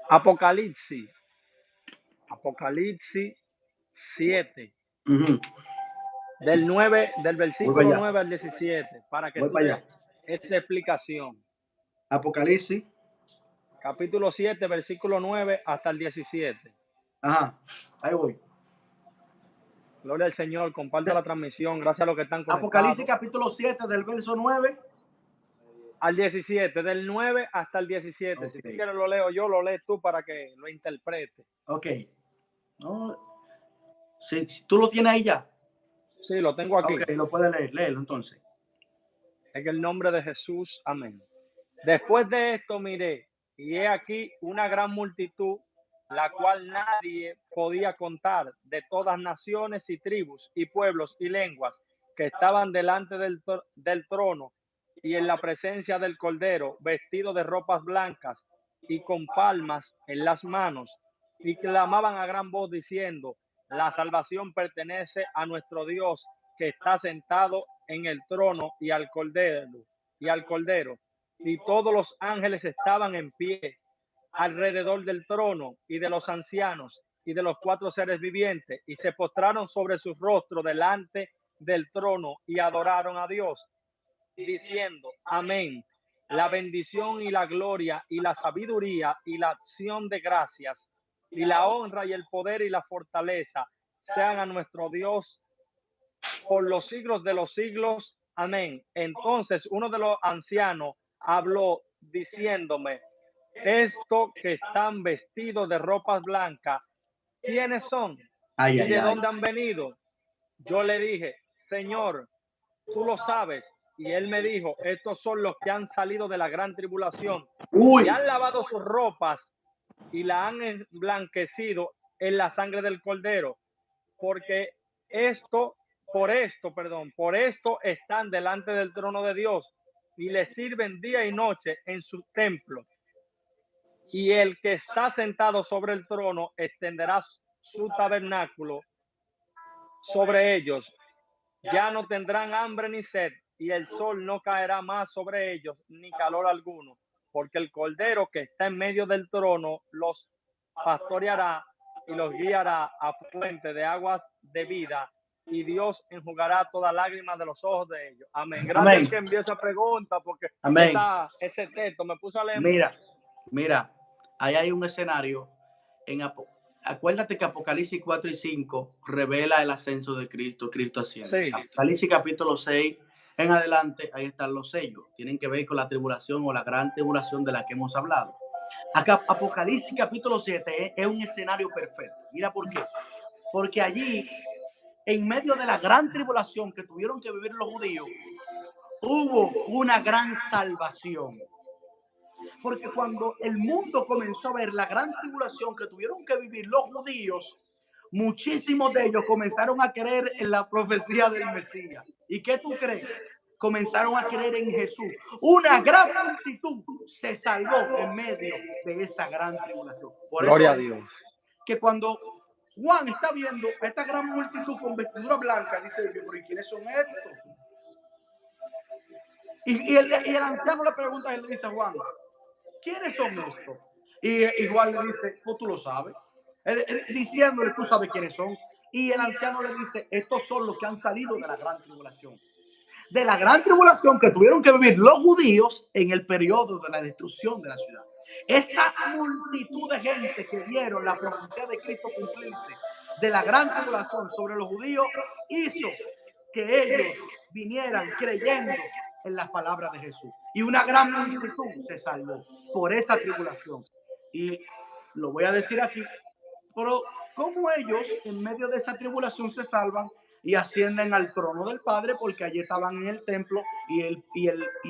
Apocalipsis 7, del versículo 9 al 17, para que Voy tú para des allá. esta explicación. Apocalipsis. Capítulo 7, versículo 9 hasta el 17. Ajá, ahí voy. Gloria al Señor, comparta la transmisión, gracias a los que están Apocalipsis conectados. capítulo 7 del verso 9 al 17, del 9 hasta el 17. Okay. Si tú quieres lo leo yo, lo lees tú para que lo interprete. Ok. No, si tú lo tienes ahí ya. Sí, lo tengo aquí. Ok, lo puedes leer, léelo entonces. En el nombre de Jesús, amén. Después de esto miré, y he aquí una gran multitud, la cual nadie podía contar, de todas naciones y tribus y pueblos y lenguas, que estaban delante del trono y en la presencia del Cordero, vestidos de ropas blancas y con palmas en las manos, y clamaban a gran voz diciendo, la salvación pertenece a nuestro Dios, que está sentado en el trono y al Cordero. Y todos los ángeles estaban en pie alrededor del trono y de los ancianos y de los 4 seres vivientes, y se postraron sobre su rostro delante del trono y adoraron a Dios, diciendo, amén. La bendición y la gloria y la sabiduría y la acción de gracias y la honra y el poder y la fortaleza sean a nuestro Dios por los siglos de los siglos. Amén. Entonces uno de los ancianos habló diciéndome, esto que están vestidos de ropas blancas, ¿quiénes son? Ay, ¿Y ay, de ay. dónde han venido? Yo le dije, Señor, tú lo sabes. Y él me dijo, estos son los que han salido de la gran tribulación Uy. y han lavado sus ropas y la han emblanquecido en la sangre del Cordero, porque por esto están delante del trono de Dios y le sirven día y noche en su templo. Y el que está sentado sobre el trono extenderá su tabernáculo sobre ellos. Ya no tendrán hambre ni sed, y el sol no caerá más sobre ellos, ni calor alguno, porque el Cordero que está en medio del trono los pastoreará y los guiará a fuente de aguas de vida, y Dios enjugará toda lágrima de los ojos de ellos. Amén. Gracias Amén. al que envió esa pregunta, porque Amén. ese texto me puso a leer. Mira, ahí hay un escenario. Acuérdate que Apocalipsis 4 y 5 revela el ascenso de Cristo, Cristo asciende. Sí. Apocalipsis capítulo 6 en adelante, ahí están los sellos. Tienen que ver con la tribulación o la gran tribulación de la que hemos hablado. Acá, Apocalipsis capítulo 7 es un escenario perfecto. Mira por qué. Porque allí, en medio de la gran tribulación que tuvieron que vivir los judíos, hubo una gran salvación. Porque cuando el mundo comenzó a ver la gran tribulación que tuvieron que vivir los judíos, muchísimos de ellos comenzaron a creer en la profecía del Mesías. ¿Y qué tú crees? Comenzaron a creer en Jesús. Una gran multitud se salvó en medio de esa gran tribulación. Por Gloria eso a Dios. Que cuando Juan está viendo a esta gran multitud con vestidura blanca, dice, pero ¿y quiénes son estos? Y el anciano le pregunta y le dice a Juan, ¿quiénes son estos? Y igual le dice, pues tú lo sabes. Diciéndole, tú sabes quiénes son. Y el anciano le dice, estos son los que han salido de la gran tribulación. De la gran tribulación que tuvieron que vivir los judíos en el periodo de la destrucción de la ciudad. Esa multitud de gente que vieron la profecía de Cristo cumplirse de la gran tribulación sobre los judíos hizo que ellos vinieran creyendo en las palabras de Jesús. Y una gran multitud se salvó por esa tribulación. Y lo voy a decir aquí, pero cómo ellos en medio de esa tribulación se salvan y ascienden al trono del Padre, porque allí estaban en el templo y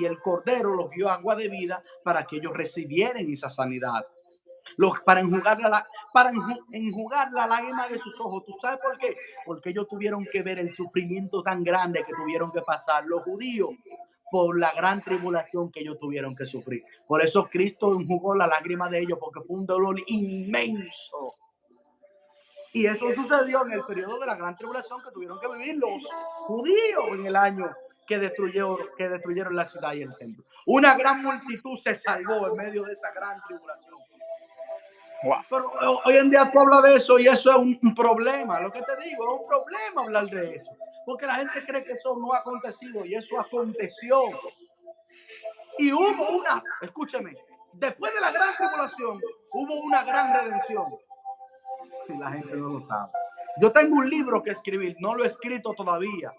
el Cordero los dio agua de vida para que ellos recibieran esa sanidad. Para enjugar la lágrima de sus ojos. ¿Tú sabes por qué? Porque ellos tuvieron que ver el sufrimiento tan grande que tuvieron que pasar los judíos por la gran tribulación que ellos tuvieron que sufrir. Por eso Cristo enjugó la lágrima de ellos, porque fue un dolor inmenso. Y eso sucedió en el periodo de la gran tribulación que tuvieron que vivir los judíos en el año que destruyeron la ciudad y el templo. Una gran multitud se salvó en medio de esa gran tribulación. Wow. Pero hoy en día tú hablas de eso y eso es un problema. Lo que te digo, es un problema hablar de eso. Porque la gente cree que eso no ha acontecido y eso aconteció. Y hubo escúchame, después de la gran tribulación, hubo una gran redención. Y la gente no lo sabe. Yo tengo un libro que escribir, no lo he escrito todavía.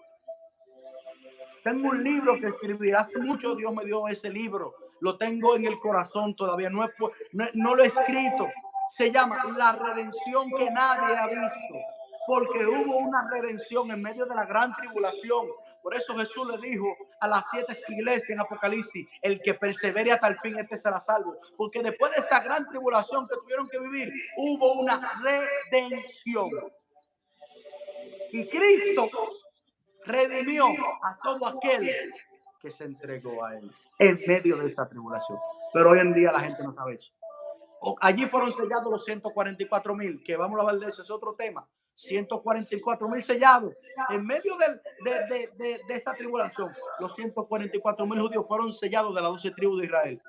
Tengo un libro que escribir. Hace mucho Dios me dio ese libro. Lo tengo en el corazón todavía. No lo he escrito. Se llama La redención que nadie ha visto. Porque hubo una redención en medio de la gran tribulación. Por eso Jesús le dijo a las 7 iglesias en Apocalipsis, el que persevere hasta el fin, este será salvo. Porque después de esa gran tribulación que tuvieron que vivir, hubo una redención. Y Cristo redimió a todo aquel que se entregó a él en medio de esa tribulación. Pero hoy en día la gente no sabe eso. Allí fueron sellados los 144,000, que vamos a hablar de eso, es otro tema. 144,000 sellados. En medio de esa tribulación, los 144,000 judíos fueron sellados de las 12 tribus de Israel.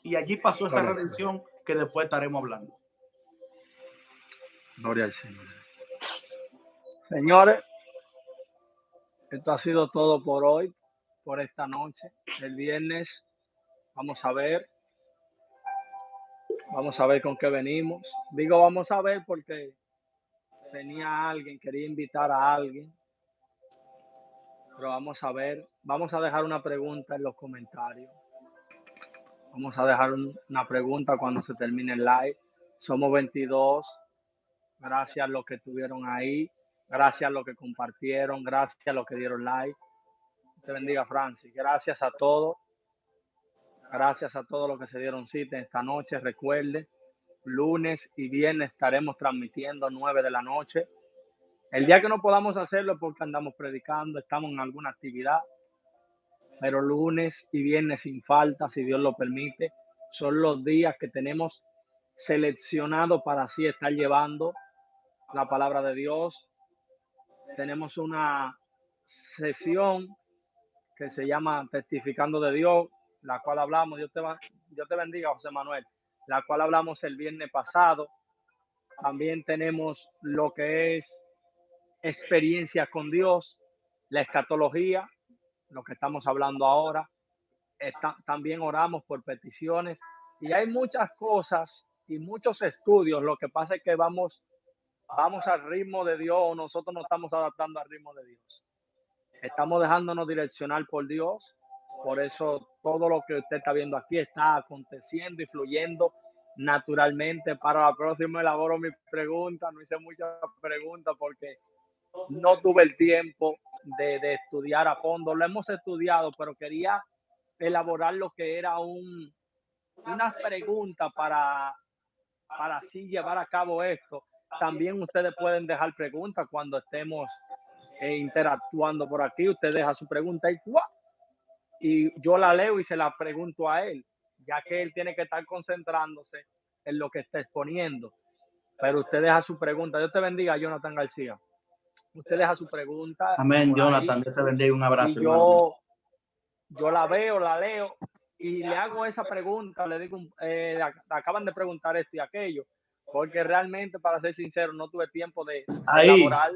Y allí pasó esa redención que después estaremos hablando. Gloria al Señor. Señores, esto ha sido todo por hoy, por esta noche. El viernes vamos a ver con qué venimos. Digo vamos a ver porque tenía alguien, quería invitar a alguien, pero vamos a ver. Vamos a dejar una pregunta en los comentarios. Vamos a dejar una pregunta cuando se termine el live. Somos 22. Gracias a los que estuvieron ahí. Gracias a los que compartieron. Gracias a los que dieron like. Te bendiga, Francis. Gracias a todos. Gracias a todos los que se dieron cita esta noche. Recuerde, lunes y viernes estaremos transmitiendo 9 de la noche. El día que no podamos hacerlo es porque andamos predicando, estamos en alguna actividad. Pero lunes y viernes sin falta, si Dios lo permite, son los días que tenemos seleccionado para así estar llevando la palabra de Dios. Tenemos una sesión que se llama Testificando de Dios, la cual hablamos, Dios te bendiga, José Manuel, la cual hablamos el viernes pasado. También tenemos lo que es experiencia con Dios, la escatología, lo que estamos hablando ahora. También oramos por peticiones y hay muchas cosas y muchos estudios. Lo que pasa es que vamos al ritmo de Dios, nosotros nos estamos adaptando al ritmo de Dios. Estamos dejándonos direccionar por Dios. Por eso todo lo que usted está viendo aquí está aconteciendo y fluyendo naturalmente. Para la próxima elaboro mis preguntas. No hice muchas preguntas porque no tuve el tiempo de estudiar a fondo. Lo hemos estudiado, pero quería elaborar lo que era unas preguntas para así llevar a cabo esto. También ustedes pueden dejar preguntas cuando estemos interactuando por aquí. Usted deja su pregunta y yo la leo y se la pregunto a él, ya que él tiene que estar concentrándose en lo que está exponiendo. Pero usted deja su pregunta. Dios te bendiga, Jonathan García. Usted deja su pregunta. Amén, Jonathan. Dios te bendiga. Un abrazo, y yo la veo, la leo y le hago esa pregunta, le digo, acaban de preguntar esto y aquello, porque realmente, para ser sincero, no tuve tiempo de Ahí, elaborar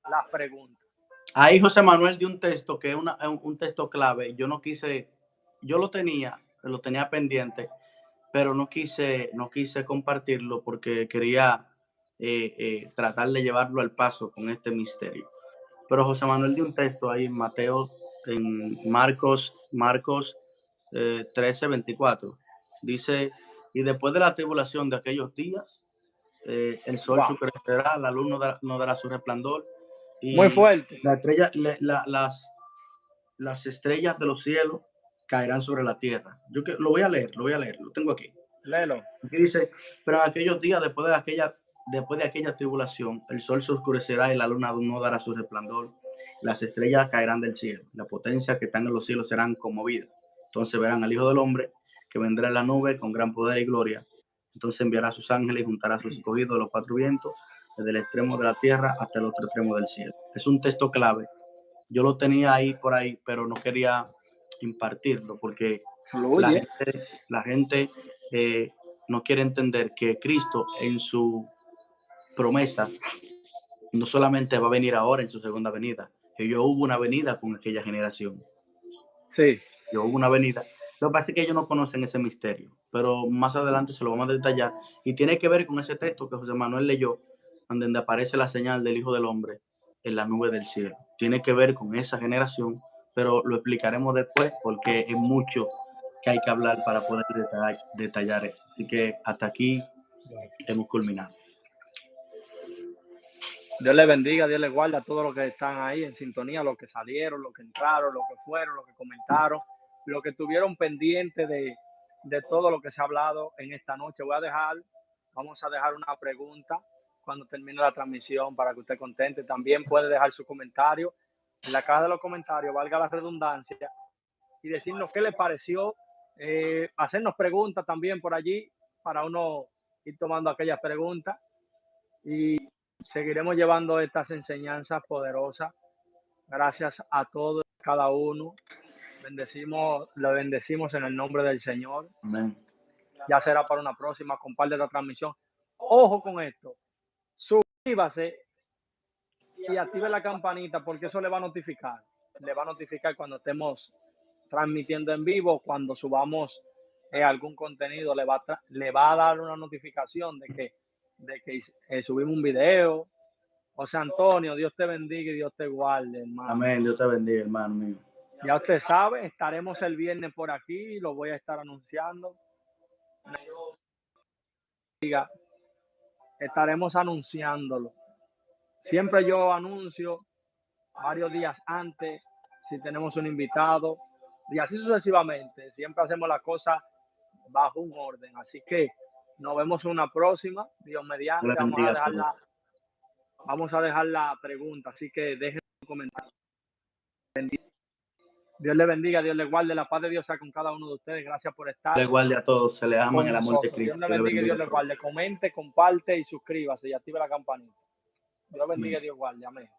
las preguntas. ahí José Manuel dio un texto que es un texto clave. Yo no quise, yo lo tenía pendiente, pero no quise compartirlo porque quería tratar de llevarlo al paso con este misterio. Pero José Manuel dio un texto ahí en Mateo, en Marcos 13:24. Dice, y después de la tribulación de aquellos días, el sol se Wow, oscurecerá, la luz no dará su resplandor, muy y fuerte. la estrella, las estrellas de los cielos caerán sobre la tierra. Lo voy a leer, lo tengo aquí. Lelo. Aquí dice, pero en aquellos días, después de aquella tribulación, el sol se oscurecerá y la luna no dará su resplandor, las estrellas caerán del cielo, las potencias que están en los cielos serán conmovidas. Entonces verán al Hijo del Hombre que vendrá en la nube con gran poder y gloria. Entonces enviará a sus ángeles y juntará a sus escogidos de los cuatro vientos, desde el extremo de la tierra hasta el otro extremo del cielo. Es un texto clave. Yo lo tenía ahí por ahí, pero no quería impartirlo porque la Fluye. gente eh, no quiere entender que Cristo en su promesa no solamente va a venir ahora en su segunda venida, que yo hubo una venida con aquella generación, Sí. yo hubo una venida. Lo que pasa es que ellos no conocen ese misterio, pero más adelante se lo vamos a detallar y tiene que ver con ese texto que José Manuel leyó, donde aparece la señal del Hijo del Hombre en la nube del cielo. Tiene que ver con esa generación, pero lo explicaremos después porque es mucho que hay que hablar para poder detallar eso. Así que hasta aquí hemos culminado. Dios le bendiga, Dios le guarda a todos los que están ahí en sintonía, los que salieron, los que entraron, los que fueron, los que comentaron, los que estuvieron pendientes de todo lo que se ha hablado en esta noche. Vamos a dejar una pregunta cuando termine la transmisión para que usted contente. También puede dejar su comentario en la caja de los comentarios, valga la redundancia, y decirnos qué le pareció, hacernos preguntas también por allí para uno ir tomando aquellas preguntas. Y seguiremos llevando estas enseñanzas poderosas. Gracias a todos, cada uno. Lo bendecimos en el nombre del Señor. Amén. Ya será para una próxima. Comparte la transmisión. Ojo con esto. Suscríbase y active la campanita porque eso le va a notificar. Le va a notificar cuando estemos transmitiendo en vivo, cuando subamos algún contenido, le va a dar una notificación de que subimos un video. José Antonio, Dios te bendiga y Dios te guarde, hermano. Amén. Dios te bendiga, hermano mío. Ya usted sabe, estaremos el viernes por aquí, lo voy a estar anunciando. Estaremos anunciándolo. Siempre yo anuncio varios días antes si tenemos un invitado y así sucesivamente. Siempre hacemos la cosa bajo un orden. Así que nos vemos en una próxima. Dios Dios le mediante, bendiga a todos. vamos a dejar la pregunta. Así que dejen un comentario. Dios le bendiga, Dios le guarde, la paz de Dios sea con cada uno de ustedes. Gracias por estar Le guarde a todos, se le ama en con el amor de nosotros. Dios Cristo. le Dios le bendiga y bendiga Dios a le todos. guarde. Comente, comparte y suscríbase y active la campanita. Dios bendiga y Amén. Dios guarde. Amén.